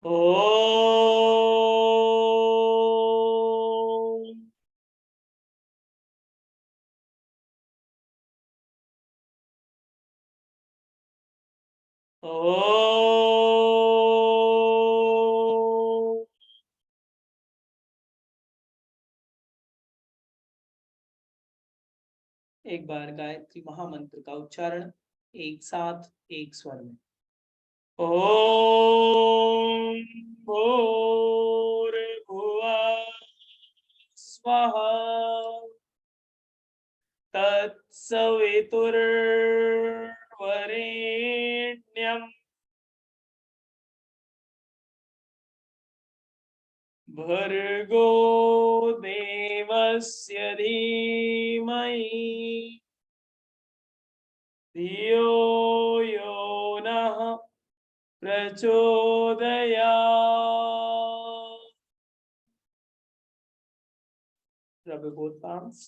ओम ओम। एक बार गायत्री महामंत्र का उच्चारण एक साथ एक स्वर में। ओम भूर्भुवः स्वः तत्सवितुर्वरेण्यं भर्गो देवस्य धीमहि धियो यो नः प्रचोदयात्। Rub both palms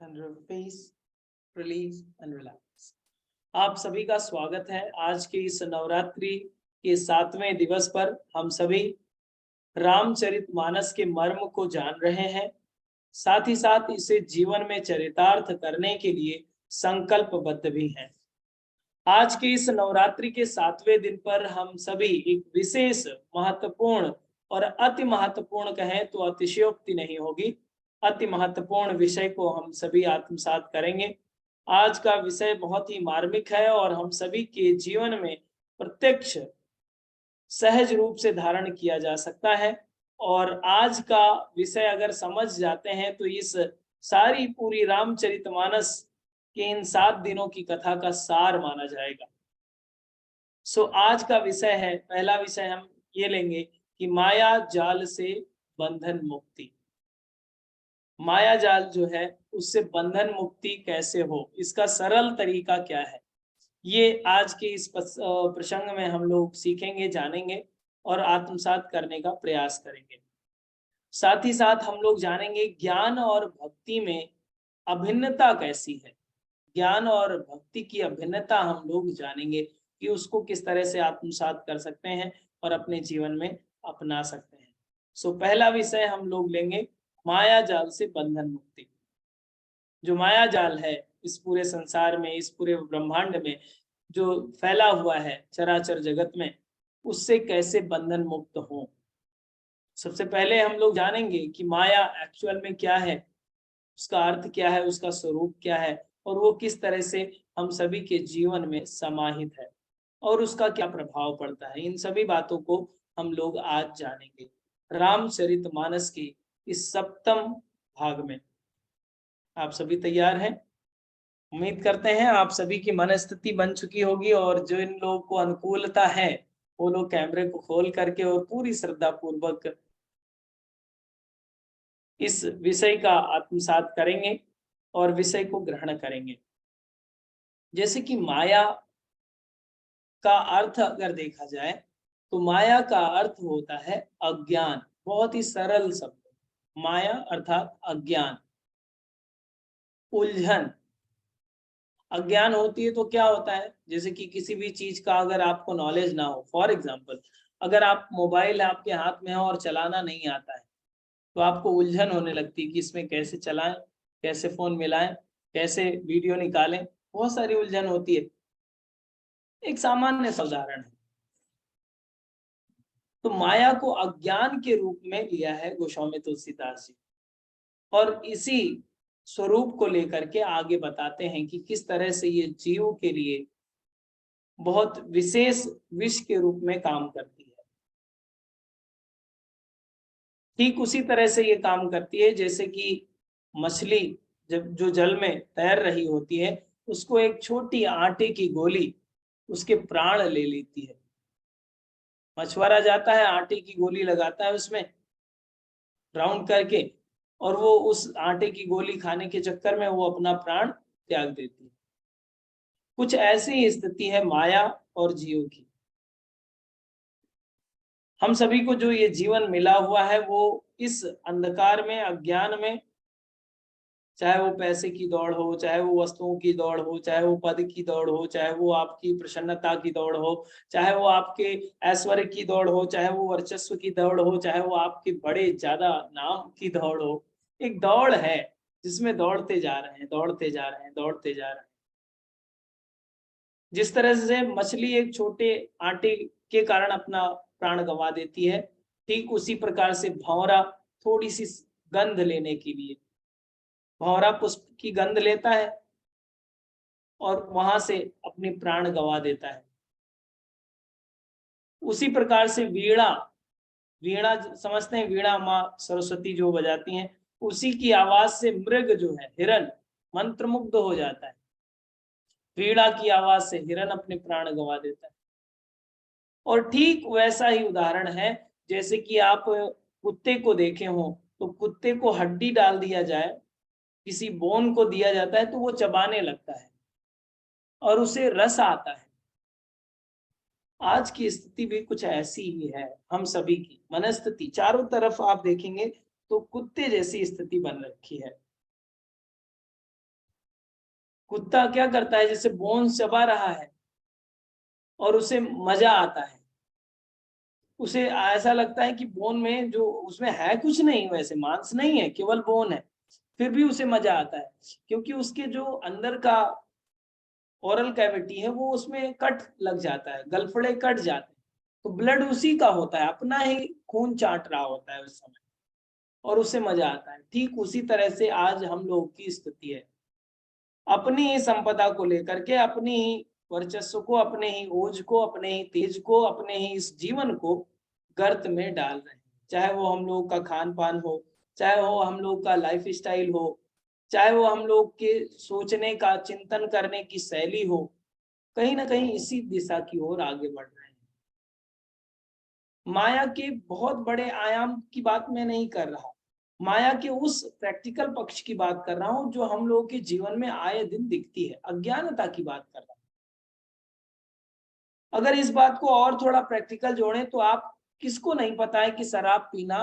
and rub face, release and relax. आप सभी का स्वागत है आज के इस नवरात्रि के 7वें दिवस पर। हम सभी रामचरितमानस के मर्म को जान रहे हैं, साथ ही साथ इसे जीवन में चरितार्थ करने के लिए संकल्पबद्ध भी हैं। आज के इस नवरात्रि के 7वें दिन पर हम सभी एक विशेष महत्वपूर्ण और अति महत्वपूर्ण कहें तो अतिशयोक्ति नहीं होगी, अति महत्वपूर्ण विषय को हम सभी आत्मसात करेंगे। आज का विषय बहुत ही मार्मिक है और हम सभी के जीवन में प्रत्यक्ष सहज रूप से धारण किया जा सकता है। और आज का विषय अगर समझ जाते हैं तो इस सारी पूरी रामचरितमानस के इन 7 दिनों की कथा का सार माना जाएगा। आज का विषय है, पहला विषय हम ये लेंगे कि माया जाल से बंधन मुक्ति। माया जाल जो है उससे बंधन मुक्ति कैसे हो, इसका सरल तरीका क्या है, ये आज के इस प्रसंग में हम लोग सीखेंगे, जानेंगे और आत्मसात करने का प्रयास करेंगे। साथ ही साथ हम लोग जानेंगे ज्ञान और भक्ति में अभिन्नता कैसी है। ज्ञान और भक्ति की अभिन्नता हम लोग जानेंगे कि उसको किस तरह से आत्मसात कर सकते हैं और अपने जीवन में अपना सकते हैं। पहला विषय हम लोग लेंगे माया जाल से बंधन मुक्ति। जो माया जाल है इस पूरे संसार में, इस पूरे ब्रह्मांड में जो फैला हुआ है चराचर जगत में, उससे कैसे बंधन मुक्त हो। सबसे पहले हम लोग जानेंगे कि माया एक्चुअल में क्या है, उसका अर्थ क्या है, उसका स्वरूप क्या है और वो किस तरह से हम सभी के जीवन में समाहित है और उसका क्या प्रभाव पड़ता है। इन सभी बातों को हम लोग आज जानेंगे रामचरितमानस की इस 7वें भाग में। आप सभी तैयार हैं? उम्मीद करते हैं आप सभी की मनस्थिति बन चुकी होगी और जो इन लोगों को अनुकूलता है वो लोग कैमरे को खोल करके और पूरी श्रद्धा पूर्वक इस विषय का आत्मसात करेंगे और विषय को ग्रहण करेंगे। जैसे कि माया का अर्थ अगर देखा जाए तो माया का अर्थ होता है अज्ञान। बहुत ही सरल शब्द, माया अर्थात अज्ञान, उलझन। अज्ञान होती है तो क्या होता है, जैसे कि किसी भी चीज का अगर आपको नॉलेज ना हो, फॉर एग्जांपल अगर आप मोबाइल आपके हाथ में हो और चलाना नहीं आता है तो आपको उलझन होने लगती है कि इसमें कैसे चलाएं, कैसे फोन मिलाएं, कैसे वीडियो निकालें, बहुत सारी उलझन होती है। एक सामान्य सा उदाहरण है। तो माया को अज्ञान के रूप में लिया है गोस्वामी तुलसीदास जी और इसी स्वरूप को लेकर के आगे बताते हैं कि किस तरह से ये जीव के लिए बहुत विशेष विष के रूप में काम करती है। ठीक उसी तरह से ये काम करती है जैसे कि मछली जब जो जल में तैर रही होती है उसको एक छोटी आटे की गोली उसके प्राण ले लेती है। मछुआरा जाता है, आटे की गोली लगाता है उसमें राउंड करके और वो उस आटे की गोली खाने के चक्कर में वो अपना प्राण त्याग देती है। कुछ ऐसी स्थिति है माया और जीव की। हम सभी को जो ये जीवन मिला हुआ है वो इस अंधकार में, अज्ञान में चाहे वो पैसे की दौड़ हो, चाहे वो वस्तुओं की दौड़ हो, चाहे वो पद की दौड़ हो, चाहे वो आपकी प्रसन्नता की दौड़ हो, चाहे वो आपके ऐश्वर्य की दौड़ हो, चाहे वो वर्चस्व की दौड़ हो, चाहे वो आपके बड़े ज्यादा नाम की दौड़ हो। एक दौड़ है जिसमें दौड़ते जा रहे हैं, दौड़ते जा रहे हैं, दौड़ते जा रहे हैं। जिस तरह से मछली एक छोटे आटे के कारण अपना प्राण गंवा देती है, ठीक उसी प्रकार से भंवरा थोड़ी सी गंध लेने के लिए, भंवरा पुष्प की गंध लेता है और वहां से अपने प्राण गंवा देता है। उसी प्रकार से वीणा, वीणा समझते हैं, वीणा माँ सरस्वती जो बजाती हैं, उसी की आवाज से मृग जो है, हिरन, मंत्रमुग्ध हो जाता है। वीणा की आवाज से हिरन अपने प्राण गंवा देता है। और ठीक वैसा ही उदाहरण है, जैसे कि आप कुत्ते को देखे हो, तो कुत्ते को हड्डी डाल दिया जाए, किसी बोन को दिया जाता है तो वो चबाने लगता है और उसे रस आता है। आज की स्थिति भी कुछ ऐसी ही है, हम सभी की मनस्थिति चारों तरफ आप देखेंगे तो कुत्ते जैसी स्थिति बन रखी है। कुत्ता क्या करता है, जैसे बोन चबा रहा है और उसे मजा आता है, उसे ऐसा लगता है कि बोन में जो उसमें है कुछ नहीं, वैसे मांस नहीं है, केवल बोन है, फिर भी उसे मजा आता है, क्योंकि उसके जो अंदर का ओरल कैविटी है वो उसमें कट लग जाता है, गलफड़े कट जाते हैं, तो ब्लड उसी का होता है, अपना ही खून चाट रहा होता है उस समय, और उसे मजा आता है। ठीक उसी तरह से आज हम लोगों की स्थिति है, अपनी ही संपदा को लेकर के, अपनी ही वर्चस्व को, अपने ही ओज को, अपने ही तेज को, अपने ही इस जीवन को गर्त में डाल रहे हैं। चाहे वो हम लोग का खान पान हो, चाहे वो हम लोग का लाइफ स्टाइल हो, चाहे वो हम लोग के सोचने का, चिंतन करने की शैली हो, कहीं ना कहीं इसी दिशा की ओर आगे बढ़ रहे हैं। माया के बहुत बड़े आयाम की बात मैं नहीं कर रहा, माया के उस प्रैक्टिकल पक्ष की बात कर रहा हूं जो हम लोगों के जीवन में आए दिन दिखती है, अज्ञानता की बात कर रहा हूं। अगर इस बात को और थोड़ा प्रैक्टिकल जोड़ें तो आप, किसको नहीं पता है कि शराब पीना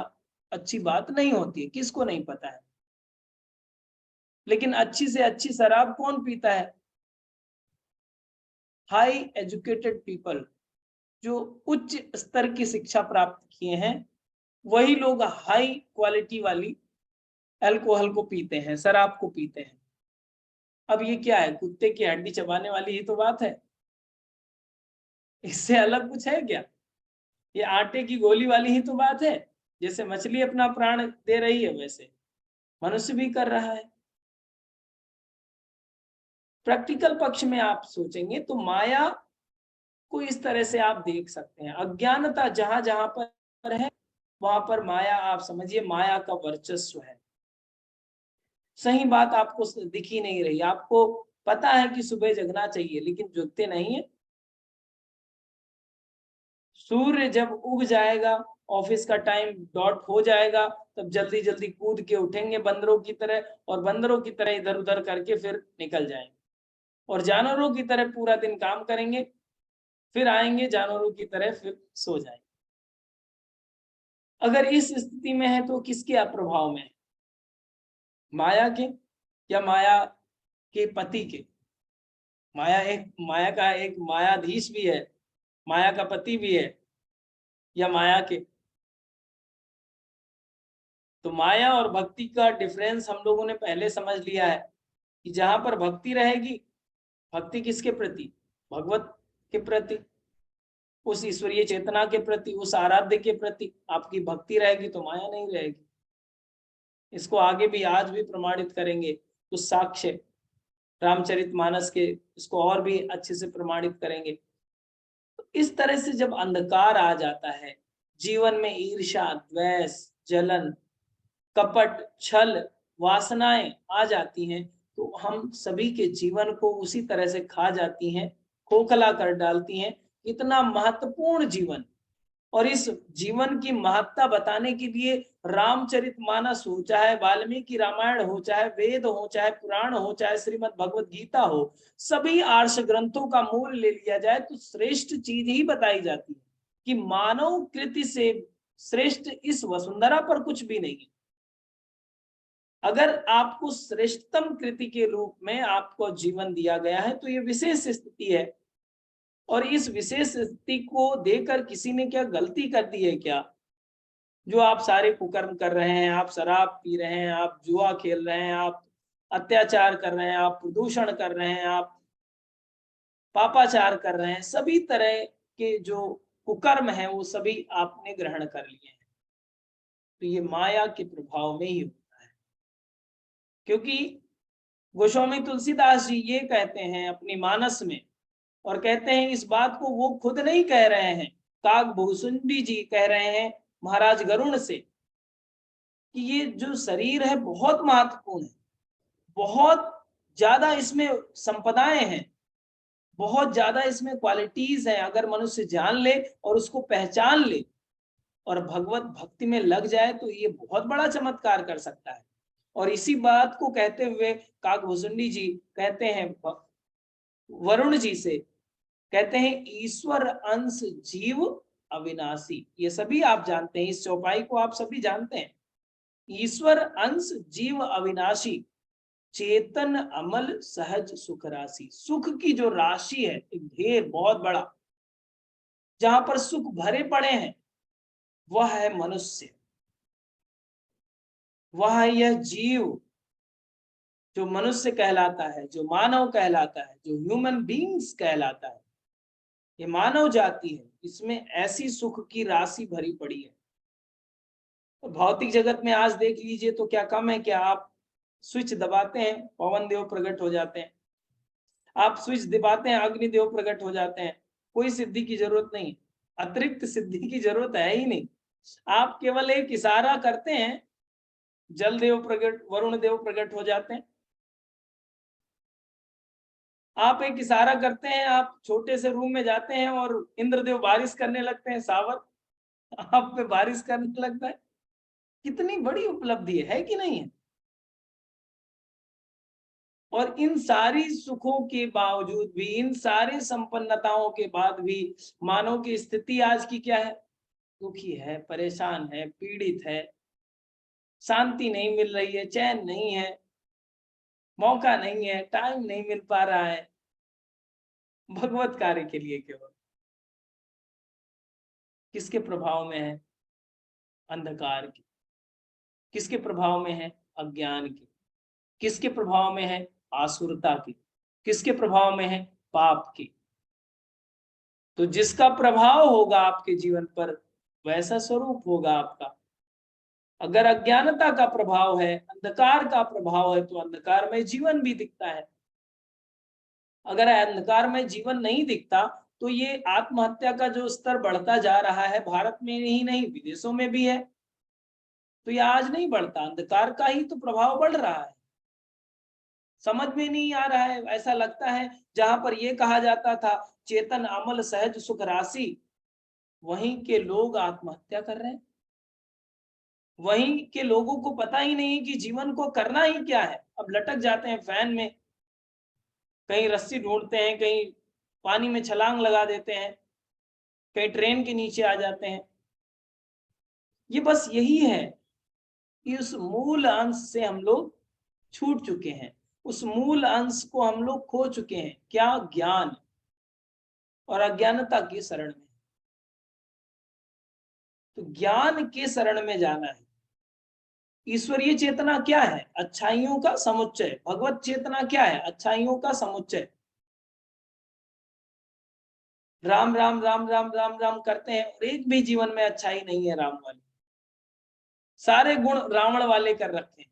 अच्छी बात नहीं होती है, किसको नहीं पता है, लेकिन अच्छी से अच्छी शराब कौन पीता है? हाई एजुकेटेड पीपल, जो उच्च स्तर की शिक्षा प्राप्त किए हैं, वही लोग हाई क्वालिटी वाली अल्कोहल को पीते हैं, शराब को पीते हैं। अब ये क्या है, कुत्ते की हड्डी चबाने वाली ही तो बात है, इससे अलग कुछ है क्या? ये आटे की गोली वाली ही तो बात है। जैसे मछली अपना प्राण दे रही है, वैसे मनुष्य भी कर रहा है। प्रैक्टिकल पक्ष में आप सोचेंगे तो माया को इस तरह से आप देख सकते हैं, अज्ञानता जहां जहां पर है, वहां पर माया, आप समझिए माया का वर्चस्व है। सही बात आपको दिख ही नहीं रही, आपको पता है कि सुबह जगना चाहिए लेकिन जगते नहीं है। सूर्य जब उग जाएगा, ऑफिस का टाइम डॉट हो जाएगा, तब जल्दी जल्दी कूद के उठेंगे बंदरों की तरह, और बंदरों की तरह इधर उधर करके फिर निकल जाएंगे, और जानवरों की तरह पूरा दिन काम करेंगे, फिर आएंगे जानवरों की तरह फिर सो जाएंगे। अगर इस स्थिति में है तो किसके प्रभाव में है? माया के, या माया के पति के? माया का एक मायाधीश भी है, माया का पति भी है, या माया के? तो माया और भक्ति का डिफरेंस हम लोगों ने पहले समझ लिया है कि जहां पर भक्ति रहेगी, भक्ति किसके प्रति? भगवत के प्रति, उस ईश्वरीय चेतना के प्रति, उस आराध्य के प्रति आपकी भक्ति रहेगी तो माया नहीं रहेगी। इसको आगे भी, आज भी प्रमाणित करेंगे, कुछ साक्ष्य रामचरितमानस के इसको और भी अच्छे से प्रमाणित करेंगे। तो इस तरह से जब अंधकार आ जाता है जीवन में, ईर्ष्या, द्वेष, जलन, कपट, छल, वासनाएं आ जाती हैं, तो हम सभी के जीवन को उसी तरह से खा जाती हैं, खोखला कर डालती हैं। इतना महत्वपूर्ण जीवन, और इस जीवन की महत्ता बताने के लिए रामचरितमानस हो, चाहे वाल्मीकि रामायण हो, चाहे वेद हो, चाहे पुराण हो, चाहे श्रीमद् भगवत गीता हो, सभी आर्ष ग्रंथों का मूल ले लिया जाए तो श्रेष्ठ चीज ही बताई जाती है कि मानव कृति से श्रेष्ठ इस वसुंधरा पर कुछ भी नहीं है। अगर आपको श्रेष्ठतम कृति के रूप में आपको जीवन दिया गया है तो ये विशेष स्थिति है, और इस विशेष स्थिति को देकर किसी ने क्या गलती कर दी है क्या? जो आप सारे कुकर्म कर रहे हैं, आप शराब पी रहे हैं, आप जुआ खेल रहे हैं, आप अत्याचार कर रहे हैं, आप प्रदूषण कर रहे हैं, आप पापाचार कर रहे हैं, सभी तरह के जो कुकर्म हैं वो सभी आपने ग्रहण कर लिए हैं। तो ये माया के प्रभाव में ही होता है, क्योंकि गोस्वामी तुलसीदास जी ये कहते हैं अपनी मानस में, और कहते हैं इस बात को वो खुद नहीं कह रहे हैं, काग भूसुंडी जी कह रहे हैं महाराज गरुण से, कि ये जो शरीर है बहुत महत्वपूर्ण है, बहुत ज्यादा इसमें संपदाएं हैं, बहुत ज्यादा इसमें क्वालिटीज हैं। अगर मनुष्य जान ले और उसको पहचान ले और भगवत भक्ति में लग जाए तो ये बहुत बड़ा चमत्कार कर सकता है। और इसी बात को कहते हुए काकभूषुंडी जी कहते हैं वरुण जी से, कहते हैं ईश्वर अंश जीव अविनाशी। ये सभी आप जानते हैं, इस चौपाई को आप सभी जानते हैं। ईश्वर अंश जीव अविनाशी, चेतन अमल सहज सुख राशि। सुख की जो राशि है एक ढेर बहुत बड़ा, जहां पर सुख भरे पड़े हैं, वह है मनुष्य, वह है यह जीव जो मनुष्य कहलाता है, जो मानव कहलाता है, जो ह्यूमन बीइंग्स कहलाता है। ये मानव जाति है, इसमें ऐसी सुख की राशि भरी पड़ी है। तो भौतिक जगत में आज देख लीजिए तो क्या कम है क्या? आप स्विच दबाते हैं पवन देव प्रकट हो जाते हैं, आप स्विच दबाते हैं अग्निदेव प्रकट हो जाते हैं। कोई सिद्धि की जरूरत नहीं, अतिरिक्त सिद्धि की जरूरत है ही नहीं। आप केवल एक इशारा करते हैं, जल देव प्रकट, वरुण देव प्रकट हो जाते हैं। आप एक इशारा करते हैं, आप छोटे से रूम में जाते हैं और इंद्रदेव बारिश करने लगते हैं, सावर आप पे बारिश करने लगता है। कितनी बड़ी उपलब्धि है कि नहीं है? और इन सारी सुखों के बावजूद भी, इन सारी संपन्नताओं के बाद भी मानव की स्थिति आज की क्या है? दुखी है, परेशान है, पीड़ित है, शांति नहीं मिल रही है, चैन नहीं है, मौका नहीं है, टाइम नहीं मिल पा रहा है भगवत कार्य के लिए। केवल किसके प्रभाव में है? अंधकार की। किसके प्रभाव में है? अज्ञान की। किसके प्रभाव में है? आसुरता की। किसके प्रभाव में है? पाप की। तो जिसका प्रभाव होगा आपके जीवन पर, वैसा स्वरूप होगा आपका। अगर अज्ञानता का प्रभाव है, अंधकार का प्रभाव है, तो अंधकार में जीवन भी दिखता है। अगर अंधकार में जीवन नहीं दिखता तो ये आत्महत्या का जो स्तर बढ़ता जा रहा है, भारत में ही नहीं विदेशों में भी है, तो ये आज नहीं बढ़ता। अंधकार का ही तो प्रभाव बढ़ रहा है। समझ में नहीं आ रहा है। ऐसा लगता है जहां पर ये कहा जाता था चेतन अमल सहज सुख राशि, वहीं के लोग आत्महत्या कर रहे हैं। वहीं के लोगों को पता ही नहीं कि जीवन को करना ही क्या है। अब लटक जाते हैं फैन में, कहीं रस्सी ढूंढते हैं, कहीं पानी में छलांग लगा देते हैं, कहीं ट्रेन के नीचे आ जाते हैं। ये बस यही है कि उस मूल अंश से हम लोग छूट चुके हैं, उस मूल अंश को हम लोग खो चुके हैं। क्या? ज्ञान और अज्ञानता की शरण में। तो ज्ञान के शरण में जाना है। ईश्वरीय चेतना क्या है? अच्छाइयों का समुच्चय। भगवत चेतना क्या है? अच्छाइयों का समुच्चय। राम राम राम राम राम राम करते हैं और एक भी जीवन में अच्छाई नहीं है राम वाली। सारे गुण रावण वाले कर रखे हैं।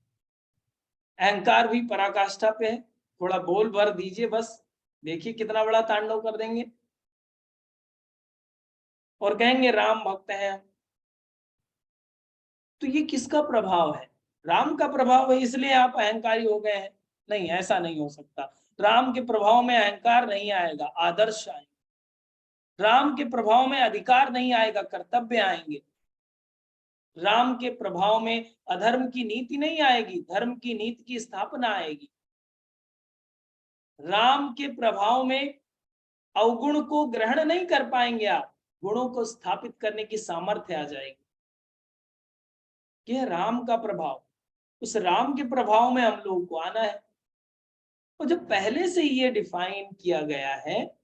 अहंकार भी पराकाष्ठा पे है। थोड़ा बोल भर दीजिए बस, देखिए कितना बड़ा तांडव कर देंगे और कहेंगे राम भक्त हैं। तो ये किसका प्रभाव है? राम का प्रभाव है इसलिए आप अहंकारी हो गए हैं? नहीं, ऐसा नहीं हो सकता। राम के प्रभाव में अहंकार नहीं आएगा, आदर्श आएगा। राम के प्रभाव में अधिकार नहीं आएगा, कर्तव्य आएंगे। राम के प्रभाव में अधर्म की नीति नहीं आएगी, धर्म की नीति की स्थापना आएगी। राम के प्रभाव में अवगुण को ग्रहण नहीं कर पाएंगे आप, गुणों को स्थापित करने की सामर्थ्य आ जाएगी। यह राम का प्रभाव। उस राम के प्रभाव में हम लोग को आना है। और जब पहले से ये डिफाइन किया गया है,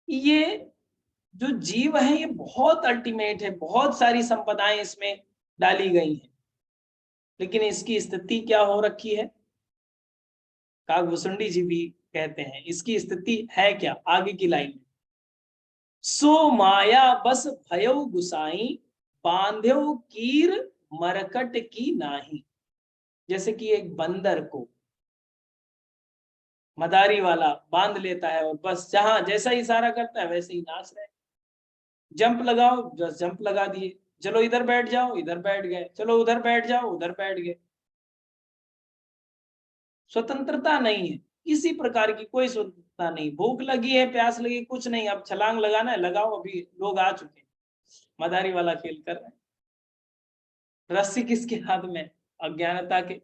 ये जो जीव है ये बहुत अल्टीमेट है, बहुत सारी संपदाएं इसमें डाली गई हैं, लेकिन इसकी स्थिति क्या हो रखी है? काकभूषुंडी जी भी कहते हैं इसकी स्थिति है क्या, आगे की लाइन में, सो माया बस भयो गुसाई, बांध्यो कीर मरकट की नाही। जैसे कि एक बंदर को मदारी वाला बांध लेता है और बस जहां जैसा इशारा करता है वैसे ही नाच रहे। जंप लगाओ, बस जंप लगा दिए, चलो इधर बैठ जाओ, इधर बैठ गए, चलो उधर बैठ जाओ, उधर बैठ गए। स्वतंत्रता नहीं है, किसी प्रकार की कोई स्वतंत्रता नहीं। भूख लगी है, प्यास लगी, कुछ नहीं, अब छलांग लगाना है लगाओ, अभी लोग आ चुके हैं, मदारी वाला खेल कर रहे हैं। रस्सी किसके हाथ में? अज्ञानता के,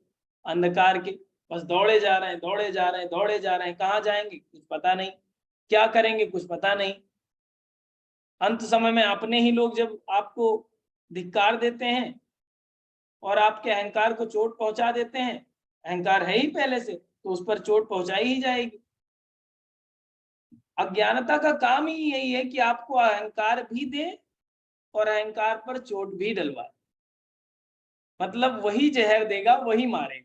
अंधकार के। बस दौड़े जा रहे हैं, दौड़े जा रहे हैं, दौड़े जा रहे हैं, कहाँ जाएंगे कुछ पता नहीं, क्या करेंगे कुछ पता नहीं। अंत समय में अपने ही लोग जब आपको धिक्कार देते हैं और आपके अहंकार को चोट पहुंचा देते हैं, अहंकार है ही पहले से, तो उस पर चोट पहुंचाई ही जाएगी। अज्ञानता का काम ही यही है कि आपको अहंकार भी दे और अहंकार पर चोट भी डलवाए। मतलब वही जहर देगा, वही मारेगा।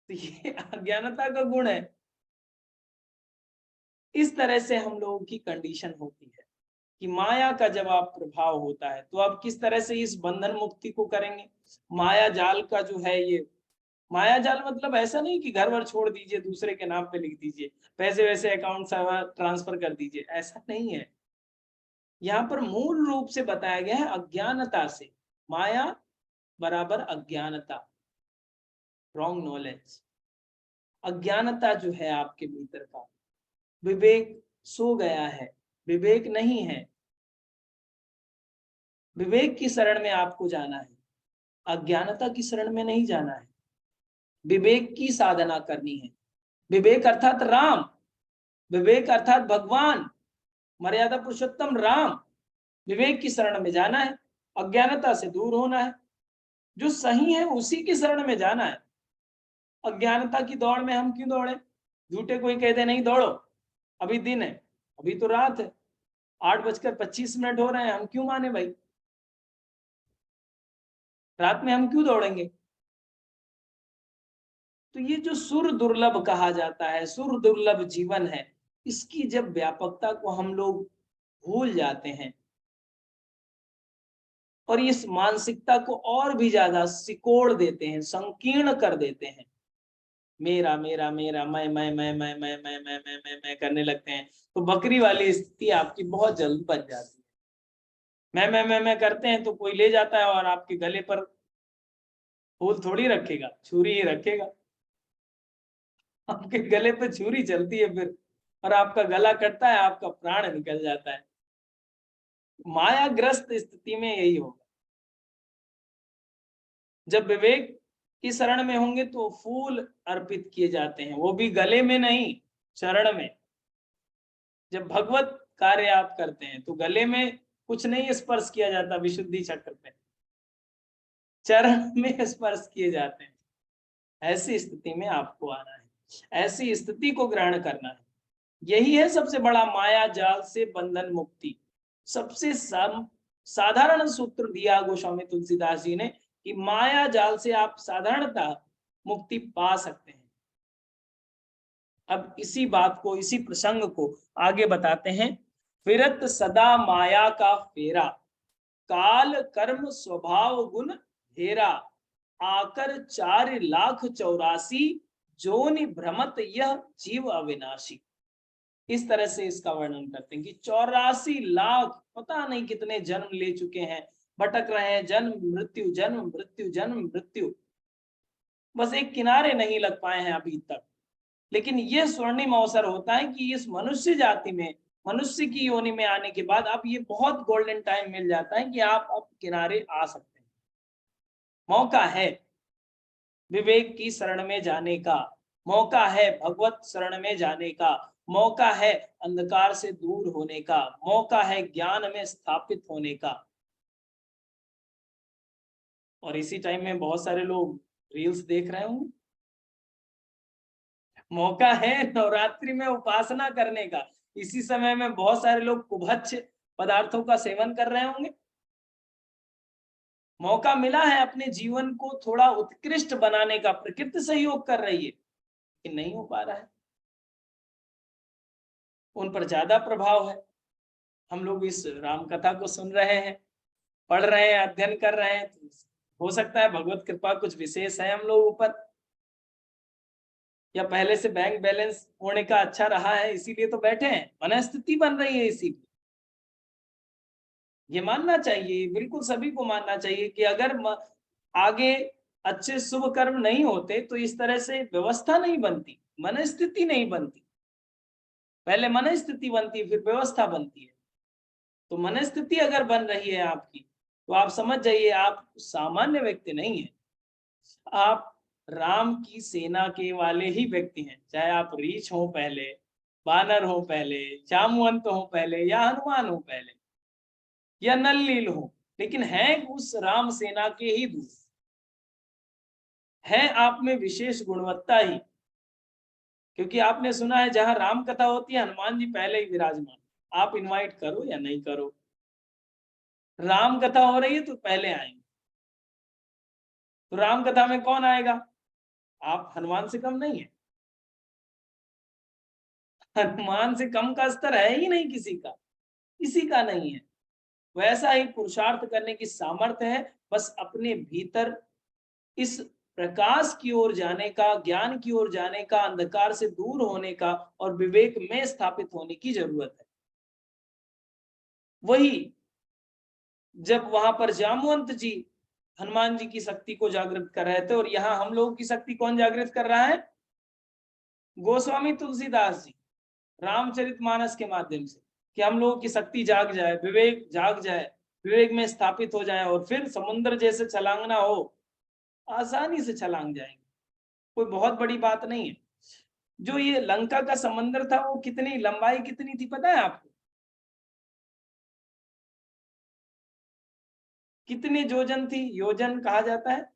तो ये अज्ञानता का गुण है। इस तरह से हम लोगों की कंडीशन होती है कि माया का जब आप प्रभाव होता है तो आप किस तरह से इस बंधन मुक्ति को करेंगे। माया जाल का जो है ये, माया जाल मतलब ऐसा नहीं कि घर वर छोड़ दीजिए, दूसरे के नाम पे लिख दीजिए, पैसे वैसे अकाउंट से ट्रांसफर कर दीजिए, ऐसा नहीं है। यहाँ पर मूल रूप से बताया गया है अज्ञानता से। माया बराबर अज्ञानता, रॉन्ग नॉलेज। अज्ञानता जो है आपके भीतर का, विवेक सो गया है, विवेक नहीं है। विवेक की शरण में आपको जाना है, अज्ञानता की शरण में नहीं जाना है। विवेक की साधना करनी है। विवेक अर्थात राम, विवेक अर्थात भगवान, मर्यादा पुरुषोत्तम राम। विवेक की शरण में जाना है, अज्ञानता से दूर होना है, जो सही है उसी की शरण में जाना है। अज्ञानता की दौड़ में हम क्यों दौड़े? झूठे कोई कहते नहीं दौड़ो, अभी दिन है, अभी तो रात है, 8:25 हो रहे हैं, हम क्यों माने भाई? रात में हम क्यों दौड़ेंगे? तो ये जो सुर दुर्लभ कहा जाता है, सुर दुर्लभ जीवन है, इसकी जब व्यापकता को हम लोग भूल जाते हैं और इस मानसिकता को और भी ज्यादा सिकोड़ देते हैं, संकीर्ण कर देते हैं, मेरा मेरा मेरा, मैं करने लगते हैं, तो बकरी वाली स्थिति आपकी बहुत जल्द बन जाती है। मैं करते हैं तो कोई ले जाता है और आपके गले पर फूल थोड़ी रखेगा, छुरी ही रखेगा। आपके गले पे छुरी चलती है फिर, और आपका गला कटता है, आपका प्राण निकल जाता है। मायाग्रस्त स्थिति में यही होगा। जब विवेक की शरण में होंगे तो फूल अर्पित किए जाते हैं, वो भी गले में नहीं, चरण में। जब भगवत कार्य आप करते हैं तो गले में कुछ नहीं स्पर्श किया जाता, विशुद्धि चक्र पे चरण में स्पर्श किए जाते हैं। ऐसी स्थिति में आपको आना है, ऐसी स्थिति को ग्रहण करना है। यही है सबसे बड़ा माया जाल से बंधन मुक्ति। सबसे साधारण सूत्र दिया गोस्वामी तुलसीदास जी ने कि माया जाल से आप साधारणतः मुक्ति पा सकते हैं। अब इसी बात को, इसी प्रसंग को आगे बताते हैं। फिरत सदा माया का फेरा, काल कर्म स्वभाव गुण हेरा, आकर 4,84,000 जोनि भ्रमत यह जीव अविनाशी। इस तरह से इसका वर्णन करते हैं कि 84 लाख पता नहीं कितने जन्म ले चुके हैं, भटक रहे हैं, जन्म मृत्यु जन्म मृत्यु जन्म मृत्यु, बस एक किनारे नहीं लग पाए हैं अभी तक। लेकिन यह स्वर्णिम अवसर होता है कि इस मनुष्य जाति में, मनुष्य की योनि में आने के बाद अब ये बहुत गोल्डन टाइम मिल जाता है कि आप अब किनारे आ सकते हैं। मौका है विवेक की शरण में जाने का, मौका है भगवत शरण में जाने का, मौका है अंधकार से दूर होने का, मौका है ज्ञान में स्थापित होने का। और इसी टाइम में बहुत सारे लोग रील्स देख रहे होंगे। मौका है नवरात्रि में उपासना करने का, इसी समय में बहुत सारे लोग कुभत्स पदार्थों का सेवन कर रहे होंगे। मौका मिला है अपने जीवन को थोड़ा उत्कृष्ट बनाने का, प्रकृति सहयोग कर रही है कि नहीं हो पा रहा है, उन पर ज्यादा प्रभाव है। हम लोग इस राम कथा को सुन रहे हैं, पढ़ रहे हैं, अध्ययन कर रहे हैं, तो हो सकता है भगवत कृपा कुछ विशेष है हम लोगों पर, या पहले से बैंक बैलेंस होने का अच्छा रहा है इसीलिए तो बैठे हैं, मनस्थिति बन रही है इसीलिए। ये मानना चाहिए, बिल्कुल सभी को मानना चाहिए कि अगर आगे अच्छे शुभ कर्म नहीं होते तो इस तरह से व्यवस्था नहीं बनती, मनस्थिति नहीं बनती। पहले मनस्थिति बनती है फिर व्यवस्था बनती है। तो मनस्थिति अगर बन रही है आपकी तो आप समझ जाइए आप सामान्य व्यक्ति नहीं है, आप राम की सेना के वाले ही व्यक्ति हैं। चाहे आप रीछ हो पहले, बानर हो पहले, जामवंत हो पहले, या हनुमान हो पहले, या नलनील हो, लेकिन हैं उस राम सेना के ही दूत, है आप में विशेष गुणवत्ता ही। क्योंकि आपने सुना है जहां राम कथा होती है हनुमान जी पहले ही विराजमान, आप इनवाइट करो या नहीं करो, राम कथा हो रही है तो पहले आएंगे। तो राम कथा में कौन आएगा? आप हनुमान से कम नहीं है, हनुमान से कम का स्तर है ही नहीं किसी का, किसी का नहीं है। वैसा ही पुरुषार्थ करने की सामर्थ्य है, बस अपने भीतर इस प्रकाश की ओर जाने का, ज्ञान की ओर जाने का, अंधकार से दूर होने का और विवेक में स्थापित होने की जरूरत है। वही जब वहां पर जामवंत जी हनुमान जी की शक्ति को जागृत कर रहे थे, और यहाँ हम लोगों की शक्ति कौन जागृत कर रहा है? गोस्वामी तुलसीदास जी रामचरितमानस के माध्यम से, कि हम लोगों की शक्ति जाग जाए, विवेक जाग जाए, विवेक में स्थापित हो जाए, और फिर समुद्र जैसे छलांगना हो, आसानी से छलांग जाएंगे। कोई बहुत बड़ी बात नहीं है। जो ये लंका का समंदर था वो कितनी लंबाई कितनी थी पता है आपको? कितनी योजन थी? योजन कहा जाता है,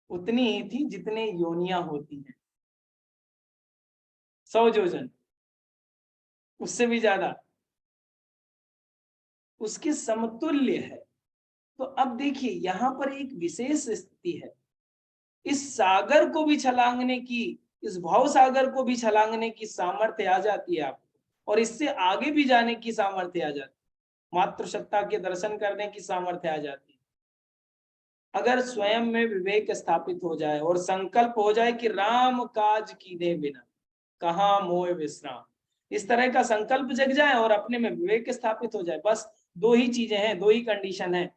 उतनी ही थी जितने योनियां होती हैं, 100 योजन, उससे भी ज्यादा, उसके समतुल्य है। तो अब देखिए यहाँ पर एक विशेष स्थिति है, इस सागर को भी छलांगने की, इस भाव सागर को भी छलांगने की सामर्थ्य आ जाती है आपको, और इससे आगे भी जाने की सामर्थ्य आ जाती है, मातृसत्ता के दर्शन करने की सामर्थ्य आ जाती है। अगर स्वयं में विवेक स्थापित हो जाए और संकल्प हो जाए कि राम काज कीने बिना कहाँ मोह विश्राम, इस तरह का संकल्प जग जाए और अपने में विवेक स्थापित हो जाए, बस दो ही चीजें हैं, दो ही कंडीशन है,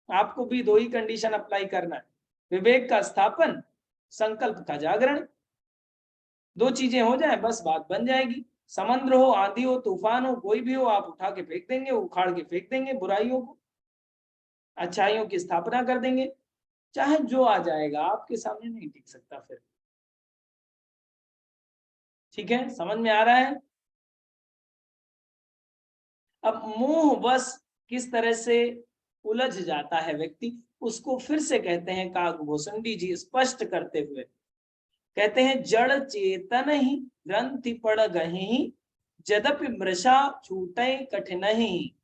आपको भी दो ही कंडीशन अप्लाई करना है, विवेक का स्थापन, संकल्प का जागरण। दो चीजें हो जाए बस बात बन जाएगी। समुद्र हो, आंधी हो, तूफान हो, कोई भी हो, आप उठा के फेंक देंगे, उखाड़ के फेंक देंगे बुराइयों को, अच्छाइयों की स्थापना कर देंगे। चाहे जो आ जाएगा आपके सामने नहीं टिक सकता फिर। ठीक है, समझ में आ रहा है? अब मोह बस किस तरह से उलझ जाता है व्यक्ति, उसको फिर से कहते हैं काकभूषणी जी स्पष्ट करते हुए, कहते हैं जड़ चेतन ही ग्रंथि पड़ गहि, जदपि मृषा छूटे कठिनहि,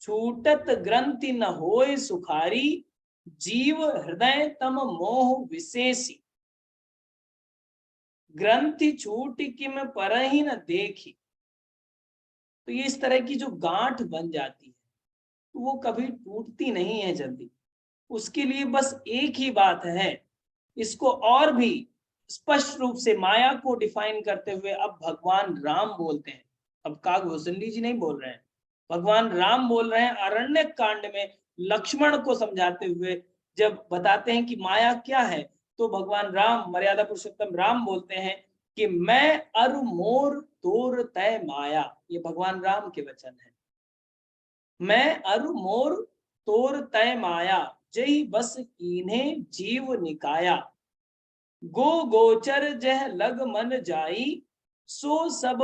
छूटत ग्रंथि न होय सुखारी, जीव हृदय तम मोह विशेषी, ग्रंथि छूट किम परहि न देखी। तो ये इस तरह की जो गांठ बन जाती है तो वो कभी टूटती नहीं है जल्दी। उसके लिए बस एक ही बात है, इसको और भी स्पष्ट रूप से माया को डिफाइन करते हुए अब भगवान राम बोलते हैं। अब काकभूषणी जी नहीं बोल रहे हैं, भगवान राम बोल रहे हैं। अरण्यक कांड में लक्ष्मण को समझाते हुए जब बताते हैं कि माया क्या है, तो भगवान राम, मर्यादा पुरुषोत्तम राम बोलते हैं कि मैं अरु मोर तोर तय माया। ये भगवान राम के वचन है। मैं अरु मोर तोर तय माया, जय बस कीन्हे जीव निकाया, गो गोचर जह लग मन जाई, सो सब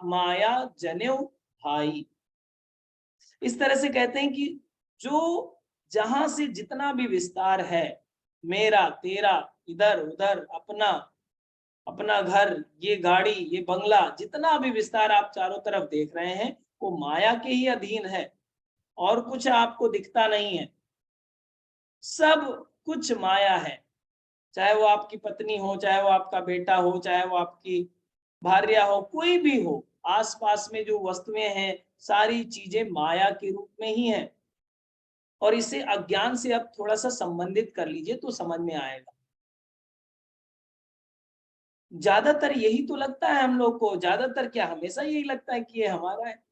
माया जनेऊ भाई। इस तरह से कहते हैं कि जो जहां से जितना भी विस्तार है, मेरा तेरा, इधर उधर, अपना अपना घर, ये गाड़ी, ये बंगला, जितना भी विस्तार आप चारों तरफ देख रहे हैं वो माया के ही अधीन है, और कुछ आपको दिखता नहीं है। सब कुछ माया है, चाहे वो आपकी पत्नी हो, चाहे वो आपका बेटा हो, चाहे वो आपकी भार्या हो, कोई भी हो, आसपास में जो वस्तुएं हैं सारी चीजें माया के रूप में ही हैं। और इसे अज्ञान से अब थोड़ा सा संबंधित कर लीजिए तो समझ में आएगा। ज्यादातर यही तो लगता है हम लोग को, ज्यादातर क्या, हमेशा यही लगता है कि ये हमारा है।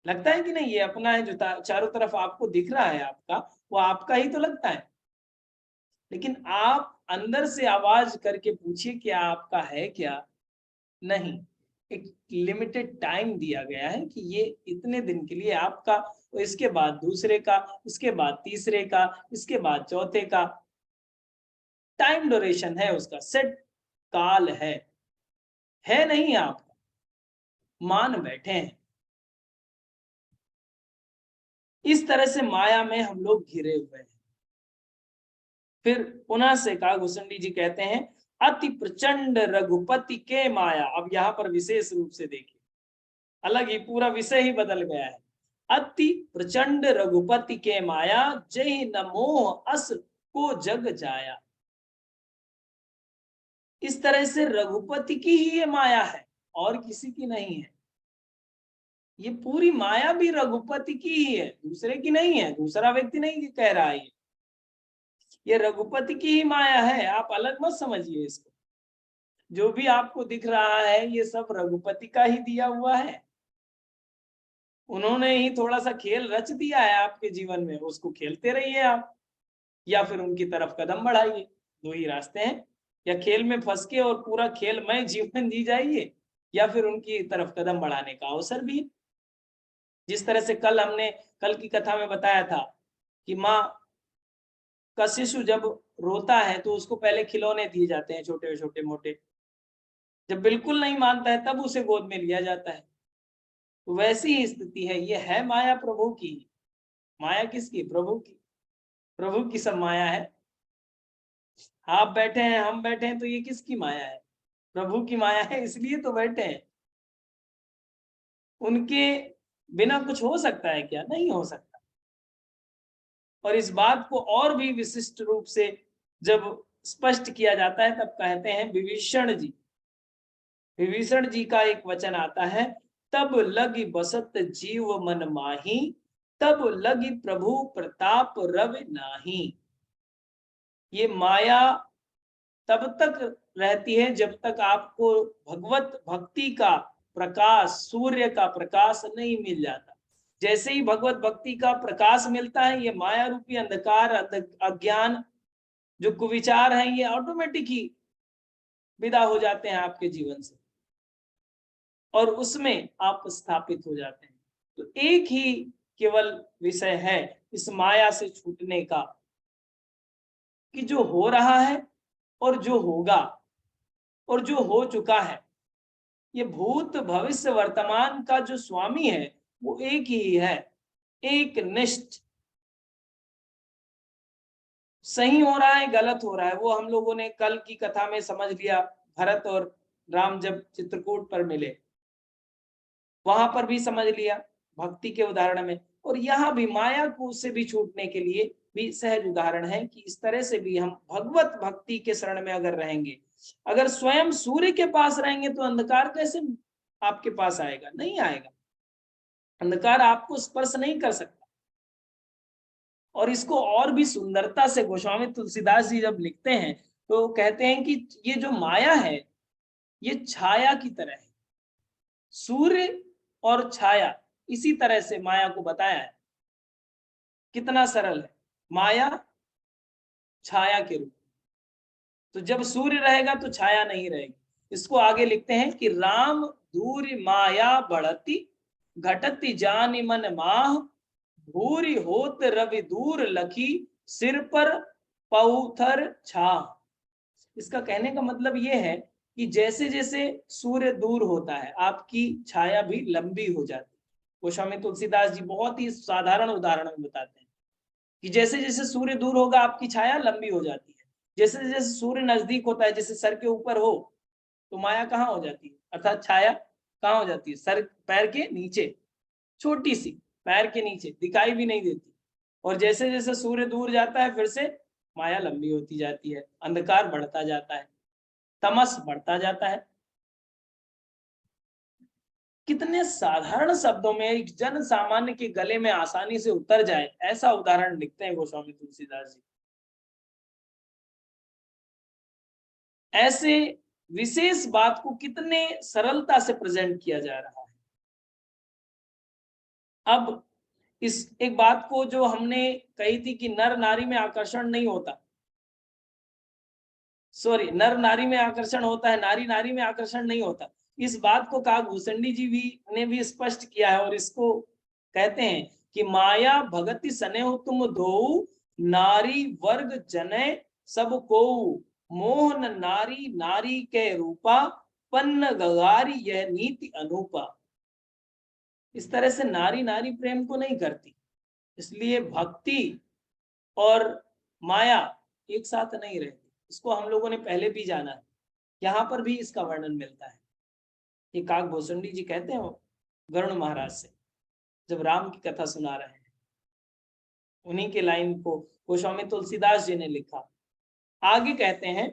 लगता है कि नहीं, ये अपना है, जो चारों तरफ आपको दिख रहा है आपका, वो आपका ही तो लगता है। लेकिन आप अंदर से आवाज करके पूछिए क्या आपका है क्या? नहीं। एक लिमिटेड टाइम दिया गया है कि ये इतने दिन के लिए आपका, और इसके बाद दूसरे का, इसके बाद तीसरे का, इसके बाद चौथे का। टाइम ड्यूरेशन है उसका, सेट काल है नहीं आपका, मान बैठे हैं। इस तरह से माया में हम लोग घिरे हुए हैं। फिर पुनः से कहा, घुसंडी जी कहते हैं, अति प्रचंड रघुपति के माया। अब यहाँ पर विशेष रूप से देखिए, अलग ही पूरा विषय ही बदल गया है। अति प्रचंड रघुपति के माया, जय न मोह अस को जग जाया। इस तरह से रघुपति की ही ये माया है, और किसी की नहीं है। ये पूरी माया भी रघुपति की ही है, दूसरे की नहीं है, दूसरा व्यक्ति नहीं कह रहा है। ये रघुपति की ही माया है, आप अलग मत समझिए इसको। जो भी आपको दिख रहा है ये सब रघुपति का ही दिया हुआ है। उन्होंने ही थोड़ा सा खेल रच दिया है आपके जीवन में, उसको खेलते रहिए आप, या फिर उनकी तरफ कदम बढ़ाइए। दो ही रास्ते हैं, या खेल में फंस के और पूरा खेलमय जीवन जी जाइए, या फिर उनकी तरफ कदम बढ़ाने का अवसर भी है। जिस तरह से कल की कथा में बताया था कि माँ का शिशु जब रोता है तो उसको पहले खिलौने दिए जाते हैं, छोटे छोटे मोटे। जब बिल्कुल नहीं मानता है तब उसे गोद में लिया जाता है। तो वैसी ही स्थिति है, ये है माया प्रभु की। माया किसकी? प्रभु की। प्रभु की सब माया है। आप बैठे हैं, हम बैठे हैं, तो ये किसकी माया है? प्रभु की माया है, इसलिए तो बैठे हैं। उनके बिना कुछ हो सकता है क्या? नहीं हो सकता। और इस बात को और भी विशिष्ट रूप से जब स्पष्ट किया जाता है तब कहते हैं विभीषण जी। विभीषण जी का एक वचन आता है, तब लगी बसत जीव मन माही, तब लगी प्रभु प्रताप रवि नाही। ये माया तब तक रहती है जब तक आपको भगवत भक्ति का प्रकाश, सूर्य का प्रकाश नहीं मिल जाता। जैसे ही भगवत भक्ति का प्रकाश मिलता है, ये माया रूपी अंधकार, अज्ञान, जो कुविचार हैं, ये ऑटोमेटिक ही विदा हो जाते हैं आपके जीवन से, और उसमें आप स्थापित हो जाते हैं। तो एक ही केवल विषय है इस माया से छूटने का, कि जो हो रहा है और जो होगा और जो हो चुका है, ये भूत भविष्य वर्तमान का जो स्वामी है वो एक ही है, एक निष्ठ। सही हो रहा है, गलत हो रहा है, वो हम लोगों ने कल की कथा में समझ लिया। भरत और राम जब चित्रकूट पर मिले, वहां पर भी समझ लिया भक्ति के उदाहरण में। और यहाँ भी माया को से भी छूटने के लिए भी सहज उदाहरण है कि इस तरह से भी हम भगवत भक्ति के शरण में अगर रहेंगे, अगर स्वयं सूर्य के पास रहेंगे तो अंधकार कैसे आपके पास आएगा? नहीं आएगा। अंधकार आपको स्पर्श नहीं कर सकता। और इसको और भी सुंदरता से गोस्वामी तुलसीदास जी जब लिखते हैं तो कहते हैं कि ये जो माया है ये छाया की तरह है। सूर्य और छाया, इसी तरह से माया को बताया है। कितना सरल है, माया छाया के रूप। तो जब सूर्य रहेगा तो छाया नहीं रहेगी। इसको आगे लिखते हैं कि राम दूर माया बढ़ती, घटती जानि मन माह, भूरी होत रवि दूर लखी, सिर पर पौथर छा। इसका कहने का मतलब यह है कि जैसे जैसे सूर्य दूर होता है आपकी छाया भी लंबी हो जाती है। गोस्वामी तुलसीदास जी बहुत ही साधारण उदाहरण में बताते हैं कि जैसे जैसे सूर्य दूर होगा आपकी छाया लंबी हो जाती है, जैसे जैसे सूर्य नजदीक होता है, जैसे सर के ऊपर हो तो माया कहाँ हो जाती है, अर्थात छाया कहाँ हो जाती है, सर पैर के नीचे, छोटी सी, पैर के नीचे दिखाई भी नहीं देती। और जैसे जैसे सूर्य दूर जाता है फिर से माया लंबी होती जाती है, अंधकार बढ़ता जाता है, तमस बढ़ता जाता है। कितने साधारण शब्दों में एक जन सामान्य के गले में आसानी से उतर जाए ऐसा उदाहरण लिखते हैं गोस्वामी तुलसीदास जी। ऐसे विशेष बात को कितने सरलता से प्रेजेंट किया जा रहा है। अब इस एक बात को जो हमने कही थी कि नर नारी में आकर्षण नहीं होता, सॉरी, नर नारी में आकर्षण होता है, नारी नारी में आकर्षण नहीं होता, इस बात को काकभूषणी जी भी ने भी स्पष्ट किया है। और इसको कहते हैं कि माया भगति सनेहु तुम दो, नारी वर्ग जने सब को, मोहन नारी नारी के रूपा, पन्न गगारी यह नीति अनूपा। इस तरह से नारी नारी प्रेम को नहीं करती, इसलिए भक्ति और माया एक साथ नहीं रहती। इसको हम लोगों ने पहले भी जाना है, यहाँ पर भी इसका वर्णन मिलता है। ये काकभूषणी जी कहते हैं गरुड़ महाराज से जब राम की कथा सुना रहे हैं, उन्हीं के लाइन को गोस्वामी तुलसीदास जी ने लिखा। आगे कहते हैं,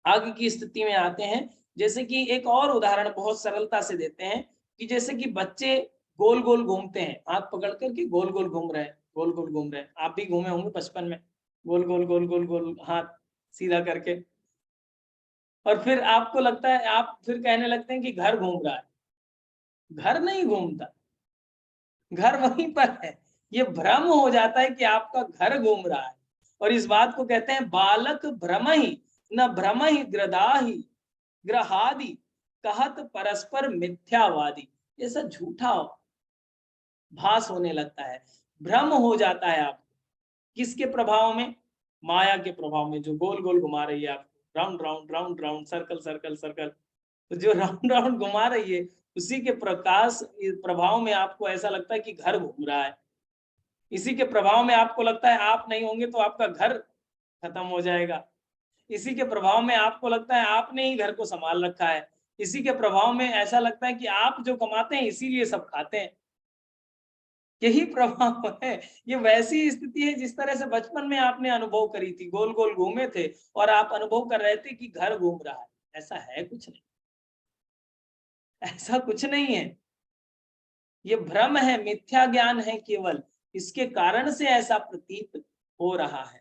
आगे की स्थिति में आते हैं, जैसे कि एक और उदाहरण बहुत सरलता से देते हैं कि जैसे कि बच्चे गोल गोल घूमते हैं, हाथ पकड़ करके गोल गोल घूम रहे हैं, गोल गोल घूम रहे हैं। आप भी घूमे होंगे बचपन में, गोल गोल गोल गोल गोल हाथ सीधा करके, और फिर आपको लगता है, आप फिर कहने लगते हैं कि घर घूम रहा है। घर नहीं घूमता, घर वहीं पर है। ये भ्रम हो जाता है कि आपका घर घूम रहा है। और इस बात को कहते हैं बालक भ्रम ही न भ्रम ही ग्रदाही ग्रहादि कहत परस्पर मिथ्यावादी। ये सब झूठा भास होने लगता है, भ्रम हो जाता है आपको। किसके प्रभाव में? माया के प्रभाव में, जो गोल गोल घुमा रही है आपको, round round round round, circle circle circle. तो जो राउंड राउंड घुमा रही है उसी के प्रकाश प्रभाव में आपको ऐसा लगता है कि घर घूम रहा है। इसी के प्रभाव में आपको लगता है आप नहीं होंगे तो आपका घर खत्म हो जाएगा। इसी के प्रभाव में आपको लगता है आपने ही घर को संभाल रखा है। इसी के प्रभाव में ऐसा लगता है कि आप जो कमाते हैं इसीलिए सब खाते हैं। यही प्रभाव है। ये वैसी स्थिति है जिस तरह से बचपन में आपने अनुभव करी थी, गोल गोल घूमे थे और आप अनुभव कर रहे थे कि घर घूम रहा है। ऐसा है कुछ नहीं, ऐसा कुछ नहीं है। ये भ्रम है, मिथ्या ज्ञान है केवल, इसके कारण से ऐसा प्रतीत हो रहा है।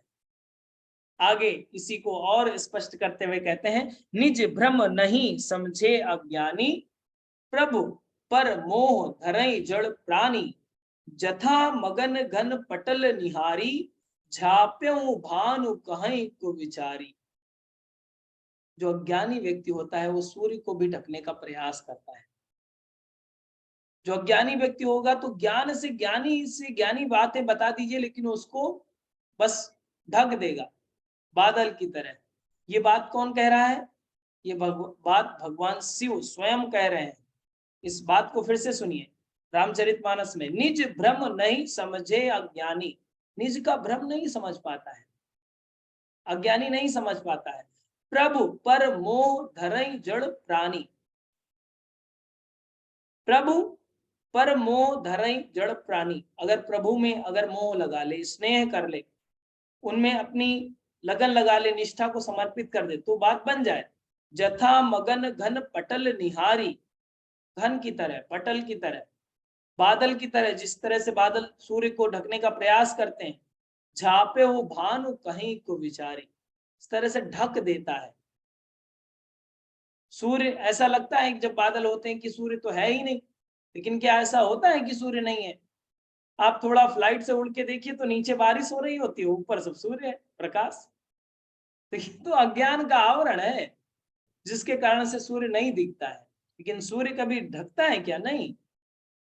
आगे इसी को और स्पष्ट करते हुए कहते हैं, निज भ्रम नहीं समझे अज्ञानी, प्रभु पर मोह धरई जड़ प्राणी, जथा मगन घन पटल निहारी, झाप्यों भानु कहीं को विचारी। जो अज्ञानी व्यक्ति होता है वो सूर्य को भी ढकने का प्रयास करता है। जो अज्ञानी व्यक्ति होगा तो ज्ञान से ज्ञानी बातें बता दीजिए, लेकिन उसको बस ढक देगा बादल की तरह। ये बात कौन कह रहा है? ये बात भगवान शिव स्वयं कह रहे हैं। इस बात को फिर से सुनिए रामचरितमानस में, निज भ्रम नहीं समझे अज्ञानी। निज का भ्रम नहीं समझ पाता है, अज्ञानी नहीं समझ पाता है। प्रभु पर मोह धरई जड़ प्राणी, प्रभु पर मोह धरई जड़ प्राणी। अगर प्रभु में अगर मोह लगा ले, स्नेह कर ले, उनमें अपनी लगन लगा ले, निष्ठा को समर्पित कर दे तो बात बन जाए। जथा मगन घन पटल निहारी, घन की तरह, पटल की तरह, बादल की तरह, जिस तरह से बादल सूर्य को ढकने का प्रयास करते हैं, झापे हो भानु कहीं को विचारी, इस तरह से ढक देता है सूर्य। ऐसा लगता है कि जब बादल होते हैं कि सूर्य तो है ही नहीं, लेकिन क्या ऐसा होता है कि सूर्य नहीं है? आप थोड़ा फ्लाइट से उड़ के देखिए तो नीचे बारिश हो रही होती है, ऊपर सब सूर्य है, प्रकाश। तो ये तो अज्ञान का आवरण है जिसके कारण से सूर्य नहीं दिखता है। लेकिन सूर्य कभी ढकता है क्या? नहीं,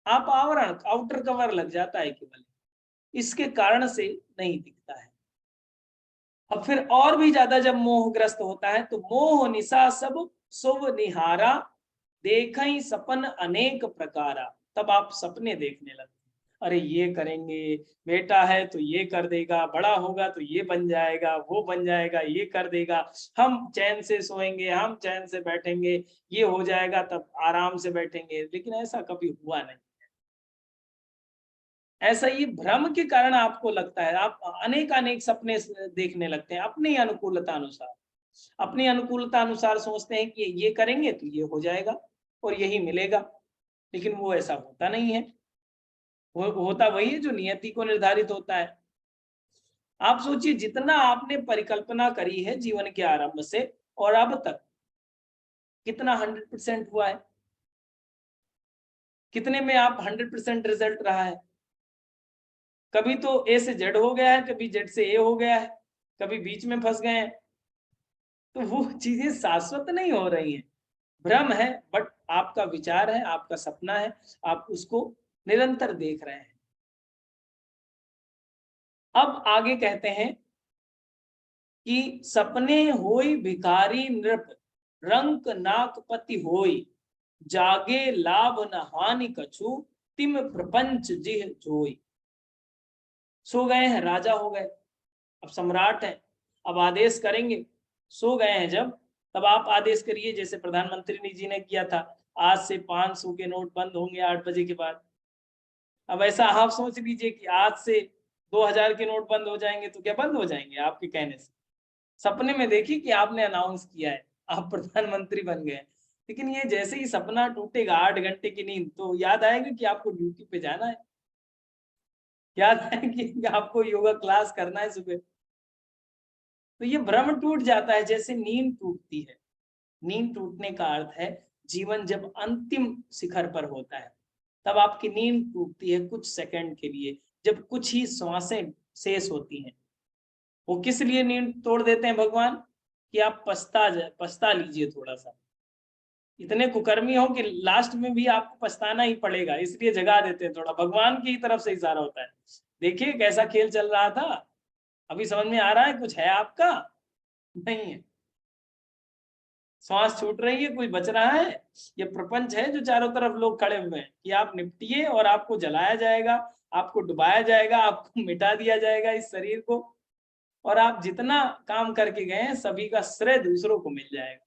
आप आवरण, आउटर कवर लग जाता है केवल, इसके कारण से नहीं दिखता है। अब फिर और भी ज्यादा जब मोहग्रस्त होता है तो मोह निशा सब शुभ निहारा, देखई सपन अनेक प्रकारा। तब आप सपने देखने लगते हैं। अरे ये करेंगे, बेटा है तो ये कर देगा, बड़ा होगा तो ये बन जाएगा, वो बन जाएगा, ये कर देगा, हम चैन से सोएंगे, हम चैन से बैठेंगे, ये हो जाएगा तब आराम से बैठेंगे। लेकिन ऐसा कभी हुआ नहीं। ऐसा ये भ्रम के कारण आपको लगता है, आप अनेक अनेक सपने देखने लगते हैं अपनी अनुकूलता अनुसार। अपनी अनुकूलता अनुसार सोचते हैं कि ये करेंगे तो ये हो जाएगा और यही मिलेगा, लेकिन वो ऐसा होता नहीं है। वो होता वही है जो नियति को निर्धारित होता है। आप सोचिए, जितना आपने परिकल्पना करी है जीवन के आरंभ से और अब तक, कितना 100% हुआ है? कितने में आप 100% रिजल्ट रहा है? कभी तो ए से जेड हो गया है, कभी जेड से ए हो गया है, कभी बीच में फंस गए हैं। तो वो चीजें शाश्वत नहीं हो रही हैं, भ्रम है। बट आपका विचार है, आपका सपना है, आप उसको निरंतर देख रहे हैं। अब आगे कहते हैं कि सपने होई भिखारी नृप, रंक नाक पति होई, जागे लाभ न हानि कछु, तिम प्रपंच जिह जोई। सो गए हैं, राजा हो गए, अब सम्राट हैं, अब आदेश करेंगे। सो गए हैं जब, तब आप आदेश करिए, जैसे प्रधानमंत्री जी ने किया था, आज से 500 के नोट बंद होंगे 8 बजे के बाद। अब ऐसा आप सोच लीजिए कि आज से 2000 के नोट बंद हो जाएंगे, तो क्या बंद हो जाएंगे आपके कहने से? सपने में देखिए कि आपने अनाउंस किया है, आप प्रधानमंत्री बन गए। लेकिन ये जैसे ही सपना टूटेगा, 8 घंटे की नींद, तो याद आएगा कि आपको ड्यूटी पे जाना है, याद है कि आपको योगा क्लास करना है सुबह। तो ये भ्रम टूट जाता है जैसे नींद टूटती है। नींद टूटने का अर्थ है जीवन जब अंतिम शिखर पर होता है, तब आपकी नींद टूटती है कुछ सेकंड के लिए, जब कुछ ही श्वासें शेष होती हैं। वो किस लिए नींद तोड़ देते हैं भगवान? कि आप पछता लीजिए थोड़ा सा, इतने कुकर्मी हो कि लास्ट में भी आपको पछताना ही पड़ेगा, इसलिए जगा देते हैं थोड़ा। भगवान की तरफ से इशारा होता है। देखिए कैसा खेल चल रहा था, अभी समझ में आ रहा है कुछ है आपका? नहीं है। श्वास छूट रही है, कुछ बच रहा है? ये प्रपंच है जो चारों तरफ लोग खड़े हुए हैं कि आप निपटिए और आपको जलाया जाएगा, आपको डुबाया जाएगा, आपको मिटा दिया जाएगा इस शरीर को, और आप जितना काम करके गए हैं सभी का श्रेय दूसरों को मिल जाएगा।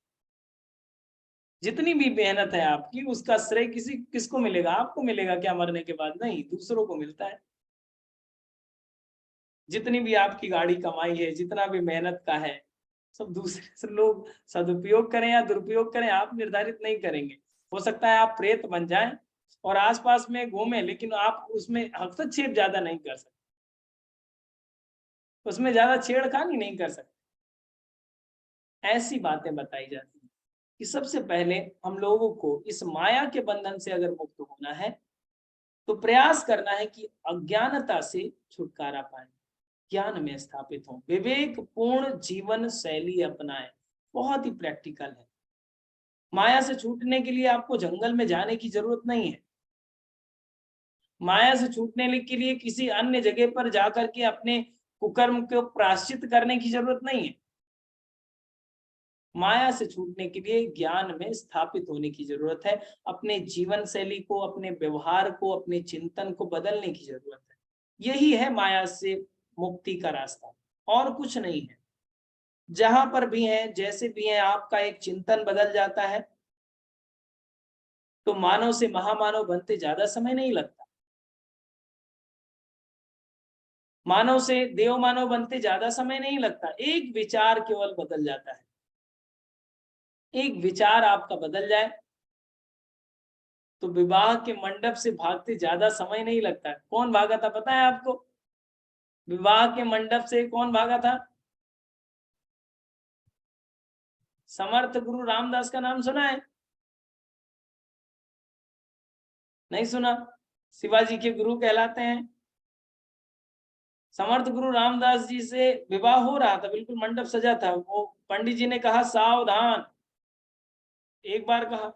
जितनी भी मेहनत है आपकी, उसका श्रेय किसको मिलेगा? आपको मिलेगा क्या मरने के बाद? नहीं, दूसरों को मिलता है। जितनी भी आपकी गाड़ी कमाई है, जितना भी मेहनत का है, सब दूसरे से लोग सदुपयोग करें या दुरुपयोग करें, आप निर्धारित नहीं करेंगे। हो सकता है आप प्रेत बन जाएं और आसपास में घूमें, लेकिन आप उसमें हस्तक्षेप ज्यादा नहीं कर सकते, उसमें ज्यादा छेड़खानी नहीं कर सकते। ऐसी बातें बताई जाती हैं कि सबसे पहले हम लोगों को इस माया के बंधन से अगर मुक्त होना है, तो प्रयास करना है कि अज्ञानता से छुटकारा पाएं, ज्ञान में स्थापित हों, विवेक पूर्ण जीवन शैली अपनाएं। बहुत ही प्रैक्टिकल है। माया से छूटने के लिए आपको जंगल में जाने की जरूरत नहीं है। माया से छूटने के लिए किसी अन्य जगह पर जाकर के अपने कुकर्म को प्रायश्चित करने की जरूरत नहीं है। माया से छूटने के लिए ज्ञान में स्थापित होने की जरूरत है। अपने जीवन शैली को, अपने व्यवहार को, अपने चिंतन को बदलने की जरूरत है। यही है माया से मुक्ति का रास्ता, और कुछ नहीं है। जहां पर भी है, जैसे भी है, आपका एक चिंतन बदल जाता है तो मानव से महामानव बनते ज्यादा समय नहीं लगता। मानव से देव मानव बनते ज्यादा समय नहीं लगता। एक विचार केवल बदल जाता है। एक विचार आपका बदल जाए तो विवाह के मंडप से भागते ज्यादा समय नहीं लगता। कौन भागा था पता है आपको? विवाह के मंडप से कौन भागा था? समर्थ गुरु रामदास का नाम सुना है? नहीं सुना? शिवाजी के गुरु कहलाते हैं। समर्थ गुरु रामदास जी से विवाह हो रहा था, बिल्कुल मंडप सजा था। वो पंडित जी ने कहा सावधान, एक बार कहा,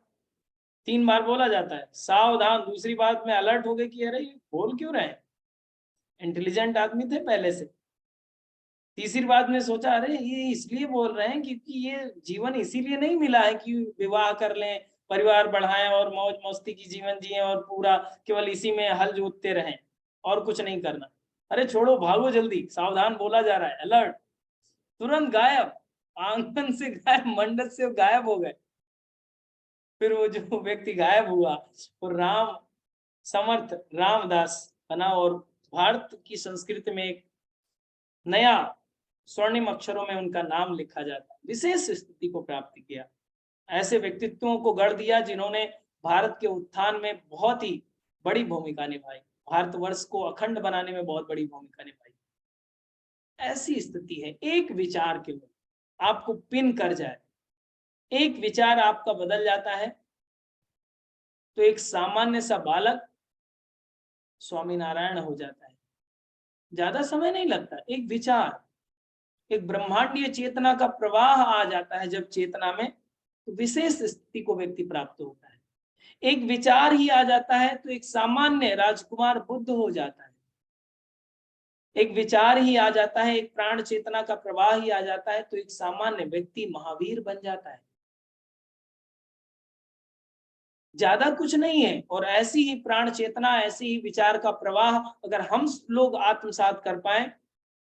3 बार बोला जाता है सावधान। दूसरी बात में अलर्ट हो गए कि अरे ये बोल क्यों रहे हैं, इंटेलिजेंट आदमी थे पहले से। तीसरी बात में सोचा अरे ये इसलिए बोल रहे हैं क्योंकि ये जीवन इसीलिए नहीं मिला है कि विवाह कर लें परिवार बढ़ाएं और मौज मस्ती की जीवन जिए और पूरा केवल इसी में हल जोतते रहें और कुछ नहीं करना। अरे छोड़ो, भागो जल्दी, सावधान बोला जा रहा है, अलर्ट। तुरंत गायब, आंगन से गायब, मंडप से गायब हो गए। फिर वो जो व्यक्ति गायब हुआ वो राम समर्थ रामदास बना और भारत की संस्कृति में एक नया स्वर्णिम अक्षरों में उनका नाम लिखा जाता है। विशेष स्थिति को प्राप्त किया, ऐसे व्यक्तित्वों को गढ़ दिया जिन्होंने भारत के उत्थान में बहुत ही बड़ी भूमिका निभाई, भारतवर्ष को अखंड बनाने में बहुत बड़ी भूमिका निभाई। ऐसी स्थिति है, एक विचार केवल आपको पिन कर जाए, एक विचार आपका बदल जाता है तो एक सामान्य सा बालक स्वामीनारायण हो जाता है। ज्यादा समय नहीं लगता, एक विचार, एक ब्रह्मांडीय चेतना का प्रवाह आ जाता है। जब चेतना में तो विशेष स्थिति को व्यक्ति प्राप्त होता है। एक विचार ही आ जाता है तो एक सामान्य राजकुमार बुद्ध हो जाता है। एक विचार ही आ जाता है, एक प्राण चेतना का प्रवाह ही आ जाता है तो एक सामान्य व्यक्ति महावीर बन जाता है। ज्यादा कुछ नहीं है। और ऐसी ही प्राण चेतना, ऐसी ही विचार का प्रवाह अगर हम लोग आत्मसात कर पाए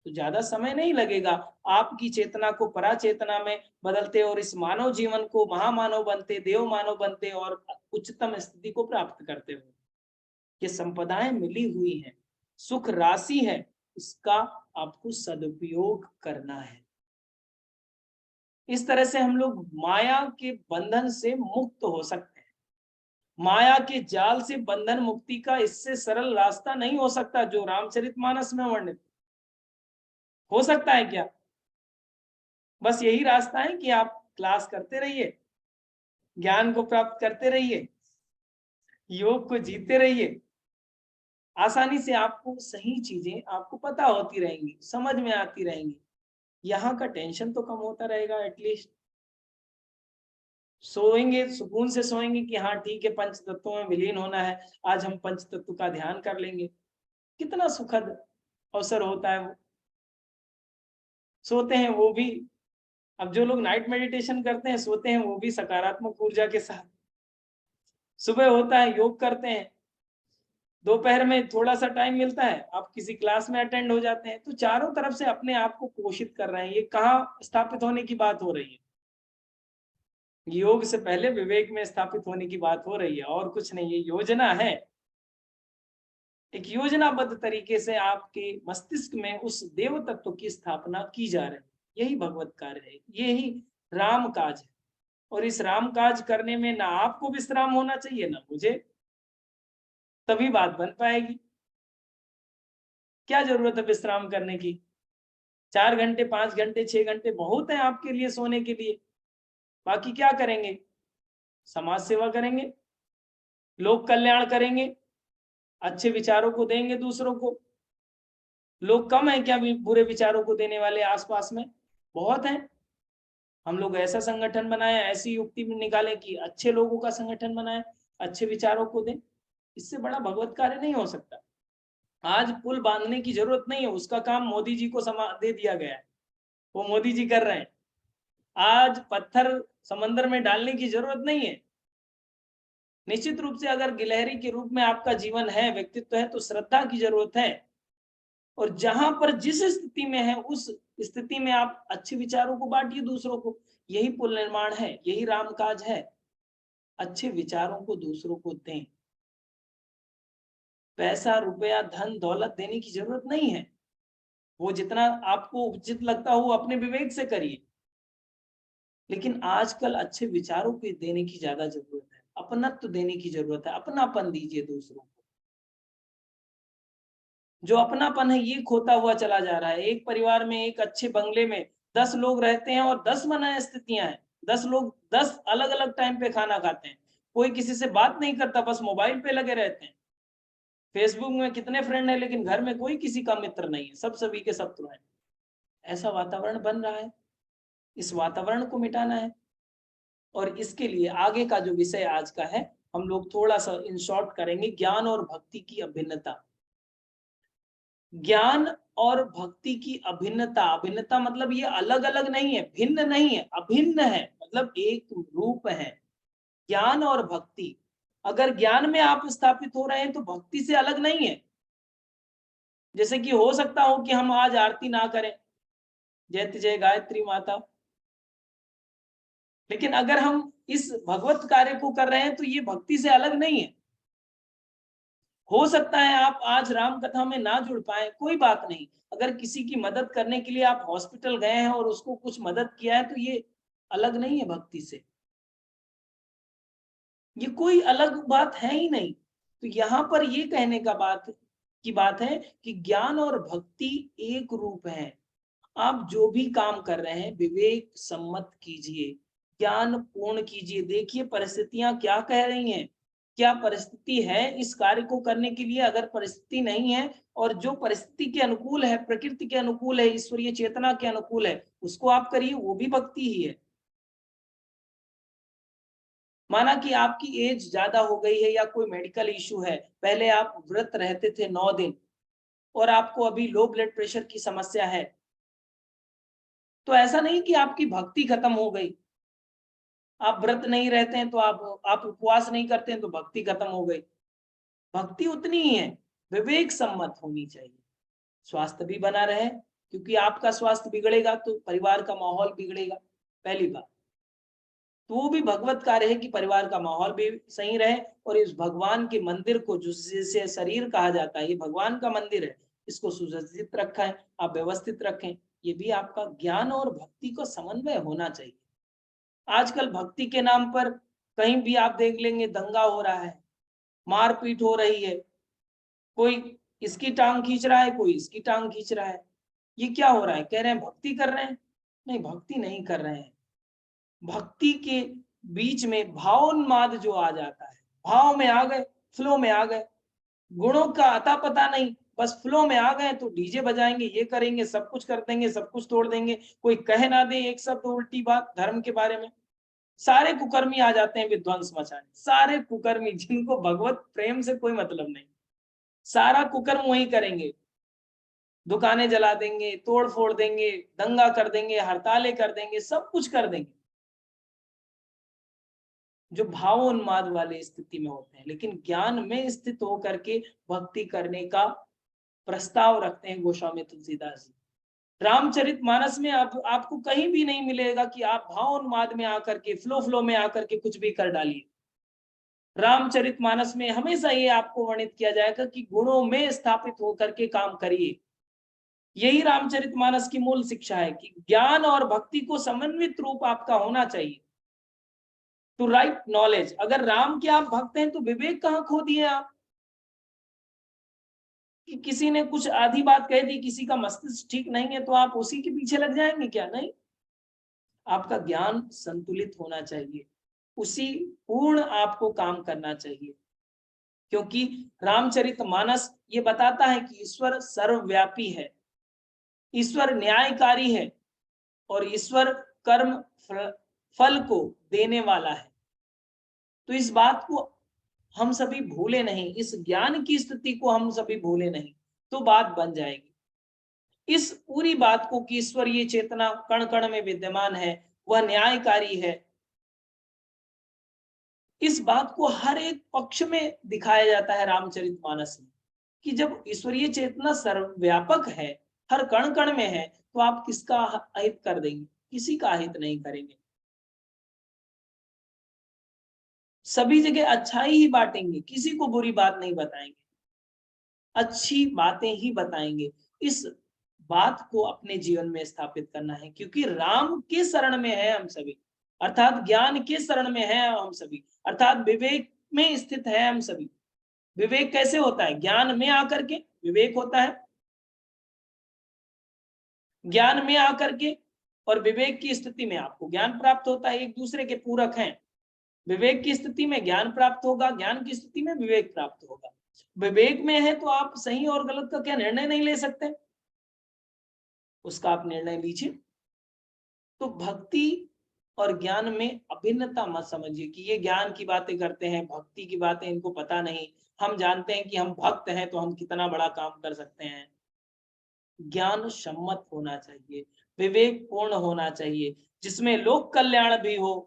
तो ज्यादा समय नहीं लगेगा आपकी चेतना को पराचेतना में बदलते और इस मानव जीवन को महामानव बनते, देव मानव बनते और उच्चतम स्थिति को प्राप्त करते हुए। ये संपदाएं मिली हुई हैं, सुख राशि है, इसका आपको सदुपयोग करना है। इस तरह से हम लोग माया के बंधन से मुक्त हो सकते हैं। माया के जाल से बंधन मुक्ति का इससे सरल रास्ता नहीं हो सकता जो रामचरितमानस में वर्णित। हो सकता है क्या? बस यही रास्ता है कि आप क्लास करते रहिए, ज्ञान को प्राप्त करते रहिए, योग को जीते रहिए। आसानी से आपको सही चीजें आपको पता होती रहेंगी, समझ में आती रहेंगी। यहाँ का टेंशन तो कम होता रहेगा। एटलीस्ट सोएंगे, सुकून से सोएंगे कि हाँ ठीक है, पंच तत्वों में विलीन होना है, आज हम पंच तत्व का ध्यान कर लेंगे। कितना सुखद अवसर होता है वो। सोते हैं वो भी, अब जो लोग नाइट मेडिटेशन करते हैं सोते हैं वो भी सकारात्मक ऊर्जा के साथ। सुबह होता है योग करते हैं, दोपहर में थोड़ा सा टाइम मिलता है आप किसी क्लास में अटेंड हो जाते हैं। तो चारों तरफ से अपने आप को पोषित कर रहे हैं। ये कहाँ स्थापित होने की बात हो रही है? योग से पहले विवेक में स्थापित होने की बात हो रही है, और कुछ नहीं। ये योजना है, एक योजनाबद्ध तरीके से आपके मस्तिष्क में उस देव तत्व की स्थापना की जा रही है। यही भगवत कार्य है, यही राम काज है। और इस राम काज करने में ना आपको विश्राम होना चाहिए ना मुझे, तभी बात बन पाएगी। क्या जरूरत है विश्राम करने की? 4 घंटे, 5 घंटे, 6 घंटे बहुत है आपके लिए सोने के लिए। बाकी क्या करेंगे? समाज सेवा करेंगे, लोक कल्याण करेंगे, अच्छे विचारों को देंगे दूसरों को। लोग कम है क्या बुरे विचारों को देने वाले? आसपास में बहुत हैं। हम लोग ऐसा संगठन बनाए, ऐसी युक्ति में निकालें कि अच्छे लोगों का संगठन बनाए, अच्छे विचारों को दें। इससे बड़ा भगवत कार्य नहीं हो सकता। आज पुल बांधने की जरूरत नहीं है, उसका काम मोदी जी को दे दिया गया है, वो मोदी जी कर रहे हैं। आज पत्थर समंदर में डालने की जरूरत नहीं है। निश्चित रूप से अगर गिलहरी के रूप में आपका जीवन है, व्यक्तित्व है, तो श्रद्धा की जरूरत है। और जहां पर जिस स्थिति में है उस स्थिति में आप अच्छे विचारों को बांटिए दूसरों को। यही पुल निर्माण है, यही राम काज है। अच्छे विचारों को दूसरों को दें। पैसा, रुपया, धन दौलत देने की जरूरत नहीं है। वो जितना आपको उचित लगता हो अपने विवेक से करिए। लेकिन आजकल अच्छे विचारों को देने की ज्यादा जरूरत है, अपनत्व देने की जरूरत है। अपनापन दीजिए दूसरों को। जो अपनापन है ये खोता हुआ चला जा रहा है। एक परिवार में, एक अच्छे बंगले में 10 लोग रहते हैं और 10 मना स्थितियां हैं। 10 लोग 10 अलग अलग टाइम पे खाना खाते हैं। कोई किसी से बात नहीं करता, बस मोबाइल पे लगे रहते हैं। फेसबुक में कितने फ्रेंड है लेकिन घर में कोई किसी का मित्र नहीं है, सब सभी के शत्रु हैं। ऐसा वातावरण बन रहा है, इस वातावरण को मिटाना है। और इसके लिए आगे का जो विषय आज का है हम लोग थोड़ा सा इन शॉर्ट करेंगे, ज्ञान और भक्ति की अभिन्नता। ज्ञान और भक्ति की अभिन्नता। अभिन्नता मतलब ये अलग अलग नहीं है, भिन्न नहीं है, अभिन्न है, मतलब एक रूप है। ज्ञान और भक्ति, अगर ज्ञान में आप स्थापित हो रहे हैं तो भक्ति से अलग नहीं है। जैसे कि हो सकता हो कि हम आज आरती ना करें, जय जय गायत्री माता, लेकिन अगर हम इस भगवत कार्य को कर रहे हैं तो ये भक्ति से अलग नहीं है। हो सकता है आप आज राम कथा में ना जुड़ पाए, कोई बात नहीं। अगर किसी की मदद करने के लिए आप हॉस्पिटल गए हैं और उसको कुछ मदद किया है तो ये अलग नहीं है भक्ति से, ये कोई अलग बात है ही नहीं। तो यहाँ पर ये कहने का बात है कि ज्ञान और भक्ति एक रूप है। आप जो भी काम कर रहे हैं विवेक सम्मत कीजिए, ज्ञान पूर्ण कीजिए। देखिए परिस्थितियां क्या कह रही हैं, क्या परिस्थिति है इस कार्य को करने के लिए। अगर परिस्थिति नहीं है और जो परिस्थिति के अनुकूल है, प्रकृति के अनुकूल है, ईश्वरीय चेतना के अनुकूल है, उसको आप करिए, वो भी भक्ति ही है। माना कि आपकी एज ज्यादा हो गई है या कोई मेडिकल इश्यू है, पहले आप व्रत रहते थे 9 दिन और आपको अभी लो ब्लड प्रेशर की समस्या है, तो ऐसा नहीं कि आपकी भक्ति खत्म हो गई। आप व्रत नहीं रहते हैं तो आप उपवास नहीं करते हैं तो भक्ति खत्म हो गई। भक्ति उतनी ही है, विवेक सम्मत होनी चाहिए, स्वास्थ्य भी बना रहे, क्योंकि आपका स्वास्थ्य बिगड़ेगा तो परिवार का माहौल बिगड़ेगा, पहली बात। तो वो भी भगवत कार्य है कि परिवार का माहौल भी सही रहे और इस भगवान के मंदिर को, जिसे शरीर कहा जाता है, ये भगवान का मंदिर है, इसको सुसज्जित रखा है, आप व्यवस्थित रखें। ये भी आपका ज्ञान और भक्ति को समन्वय होना चाहिए। आजकल भक्ति के नाम पर कहीं भी आप देख लेंगे दंगा हो रहा है, मारपीट हो रही है, कोई इसकी टांग खींच रहा है, कोई इसकी टांग खींच रहा है। ये क्या हो रहा है? कह रहे हैं भक्ति कर रहे हैं, नहीं भक्ति नहीं कर रहे हैं। भक्ति के बीच में भावोन्माद जो आ जाता है, भाव में आ गए, फ्लो में आ गए, गुणों का अता पता नहीं, बस फ्लो में आ गए तो डीजे बजाएंगे, ये करेंगे, सब कुछ कर देंगे, सब कुछ तोड़ देंगे, कोई कह ना दे एक शब्द उल्टी बात धर्म के बारे में, सारे कुकर्मी आ जाते हैं विध्वंस मचाने। सारे कुकर्मी जिनको भगवत प्रेम से कोई मतलब नहीं, सारा कुकर्म वही करेंगे, दुकानें जला देंगे, तोड़ फोड़ देंगे, दंगा कर देंगे, हड़तालें कर देंगे, सब कुछ कर देंगे, जो भावोन्माद वाले स्थिति में होते हैं। लेकिन ज्ञान में स्थित होकर के भक्ति करने का प्रस्ताव रखते हैं गोस्वामी तुलसीदास जी। रामचरितमानस में आपको कहीं भी नहीं मिलेगा कि आप भावोन्माद में आकर के, फ्लो में आकर के कुछ भी कर डालिए। रामचरितमानस में हमेशा ये आपको वर्णित किया जाएगा कि गुणों में स्थापित होकर के काम करिए। यही रामचरितमानस की मूल शिक्षा है कि ज्ञान और भक्ति को समन्वित रूप आपका होना चाहिए, टू राइट नॉलेज। अगर राम के आप भक्त हैं तो विवेक कहाँ खो दिए आप? कि किसी ने कुछ आधी बात कह दी, किसी का मस्तिष्क ठीक नहीं है तो आप उसी के पीछे लग जाएंगे क्या? नहीं, आपका ज्ञान संतुलित होना चाहिए, उसी पूर्ण आपको काम करना चाहिए। क्योंकि रामचरितमानस ये बताता है कि ईश्वर सर्वव्यापी है, ईश्वर न्यायकारी है और ईश्वर कर्म फल को देने वाला है। तो इस बात को हम सभी भूले नहीं, इस ज्ञान की स्थिति को हम सभी भूले नहीं, तो बात बन जाएगी। इस पूरी बात को कि ईश्वर ये चेतना कण कण में विद्यमान है, वह न्यायकारी है, इस बात को हर एक पक्ष में दिखाया जाता है रामचरितमानस में, कि जब ईश्वरीय चेतना सर्वव्यापक है, हर कण कण में है, तो आप किसका अहित कर देंगे? किसी का अहित नहीं करेंगे, सभी जगह अच्छाई ही बांटेंगे, किसी को बुरी बात नहीं बताएंगे, अच्छी बातें ही बताएंगे। इस बात को अपने जीवन में स्थापित करना है, क्योंकि राम के शरण में है हम सभी, अर्थात ज्ञान के शरण में है हम सभी, अर्थात विवेक में स्थित है हम सभी। विवेक कैसे होता है? ज्ञान में आकर के विवेक होता है, ज्ञान में आकर के और विवेक की स्थिति में आपको ज्ञान प्राप्त होता है, एक दूसरे के पूरक हैं। विवेक की स्थिति में ज्ञान प्राप्त होगा, ज्ञान की स्थिति में विवेक प्राप्त होगा। विवेक में है तो आप सही और गलत का क्या निर्णय नहीं ले सकते, उसका आप निर्णय लीजिए। तो भक्ति और ज्ञान में अभिन्नता मत समझिए कि ये ज्ञान की बातें करते हैं, भक्ति की बातें इनको पता नहीं। हम जानते हैं कि हम भक्त हैं तो हम कितना बड़ा काम कर सकते हैं। ज्ञान सम्मत होना चाहिए, विवेक पूर्ण होना चाहिए, जिसमें लोक कल्याण भी हो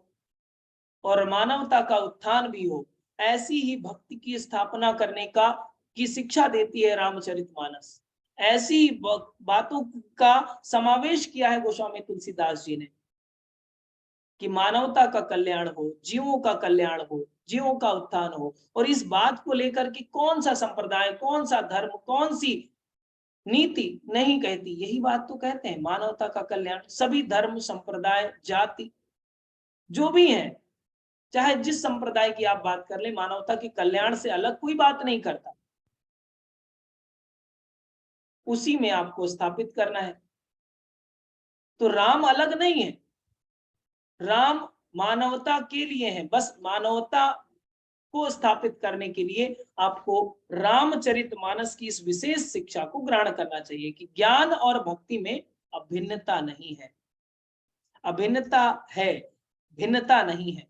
और मानवता का उत्थान भी हो, ऐसी ही भक्ति की स्थापना करने की शिक्षा देती है रामचरितमानस। ऐसी बातों का समावेश किया है गोस्वामी तुलसीदास जी ने कि मानवता का कल्याण हो, जीवों का कल्याण हो, जीवों का उत्थान हो। और इस बात को लेकर कि कौन सा संप्रदाय, कौन सा धर्म, कौन सी नीति नहीं कहती, यही बात तो कहते हैं, मानवता का कल्याण। सभी धर्म, संप्रदाय, जाति जो भी है, चाहे जिस संप्रदाय की आप बात कर ले, मानवता के कल्याण से अलग कोई बात नहीं करता, उसी में आपको स्थापित करना है। तो राम अलग नहीं है, राम मानवता के लिए है। बस मानवता को स्थापित करने के लिए आपको रामचरितमानस की इस विशेष शिक्षा को ग्रहण करना चाहिए कि ज्ञान और भक्ति में अभिन्नता नहीं है, अभिन्नता है, भिन्नता नहीं है,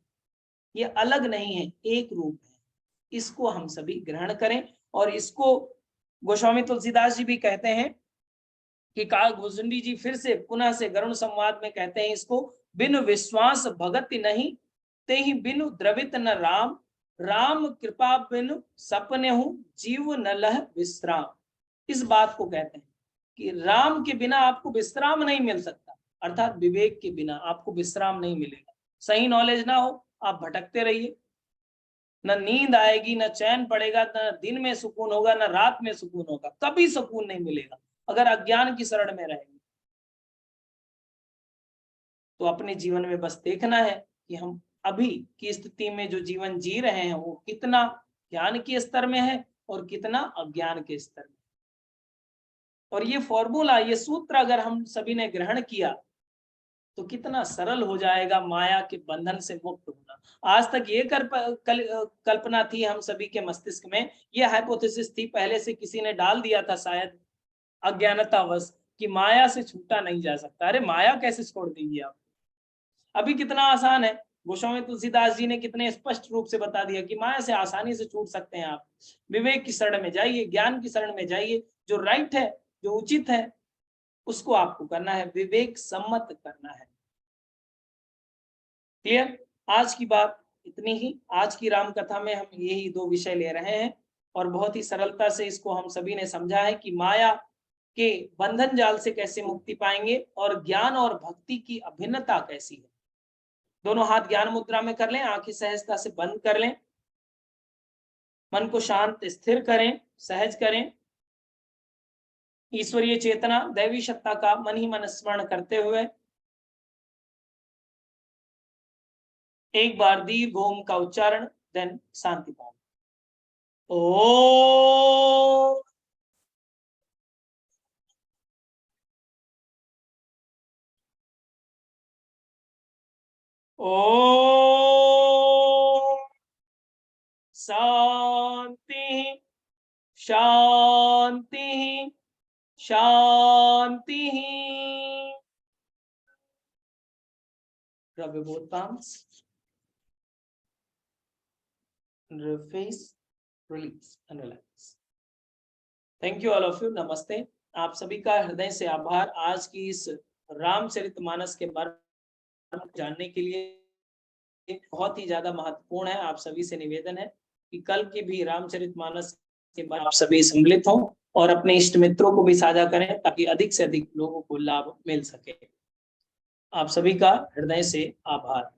ये अलग नहीं है, एक रूप है। इसको हम सभी ग्रहण करें। और इसको गोस्वामी तुलसीदास जी भी कहते हैं कि काल भुजुंडी जी फिर से पुनः से गरुण संवाद में कहते हैं इसको, बिनु विश्वास भगति नहीं, ते ही बिनु द्रवित न राम, राम कृपा बिनु सपने हूं, जीव न लह विश्राम। इस बात को कहते हैं कि राम के बिना आपको विश्राम नहीं मिल सकता, अर्थात विवेक के बिना आपको विश्राम नहीं मिलेगा। सही नॉलेज ना हो, आप भटकते रहिए, न नींद आएगी, न चैन पड़ेगा, न दिन में सुकून होगा, न रात में सुकून होगा, कभी सुकून नहीं मिलेगा अगर अज्ञान की शरण में रहेंगे। तो अपने जीवन में बस देखना है कि हम अभी की स्थिति में जो जीवन जी रहे हैं वो कितना ज्ञान के स्तर में है और कितना अज्ञान के स्तर में। और ये फॉर्मूला, ये सूत्र अगर हम सभी ने ग्रहण किया तो कितना सरल हो जाएगा माया के बंधन से मुक्त होना। आज तक ये कल्पना थी हम सभी के मस्तिष्क में, ये हाइपोथेसिस थी, पहले से किसी ने डाल दिया था शायद अज्ञानतावश, कि माया से छूटा नहीं जा सकता। अरे माया कैसे छोड़ देंगे आप, अभी कितना आसान है। गोस्वामी तुलसीदास जी ने कितने स्पष्ट रूप से बता दिया कि माया से आसानी से छूट सकते हैं आप। विवेक की शरण में जाइए, ज्ञान की शरण में जाइए, जो राइट है, जो उचित है, उसको आपको करना है, विवेक सम्मत करना है। क्लियर? आज की बात इतनी ही। आज की राम कथा में हम यही दो विषय ले रहे हैं और बहुत ही सरलता से इसको हम सभी ने समझा है कि माया के बंधन जाल से कैसे मुक्ति पाएंगे और ज्ञान और भक्ति की अभिन्नता कैसी है। दोनों हाथ ज्ञान मुद्रा में कर लें, आंखें सहजता से बंद कर लें, मन को शांत स्थिर करें, सहज करें। ईश्वरीय चेतना, दैवी सत्ता का मन ही मन स्मरण करते हुए एक बार दीर्घ ओम का उच्चारण, देन शांति पाओ। ओ शांति शांति शांति। Rub your both palms. Under your face, release and relax. Thank you all of you. नमस्ते। आप सभी का हृदय से आभार आज की इस रामचरितमानस के बारे में जानने के लिए। बहुत ही ज्यादा महत्वपूर्ण है। आप सभी से निवेदन है कि कल की भी रामचरितमानस के बारे में आप सभी सम्मिलित हों और अपने इष्ट मित्रों को भी साझा करें ताकि अधिक से अधिक लोगों को लाभ मिल सके। आप सभी का हृदय से आभार।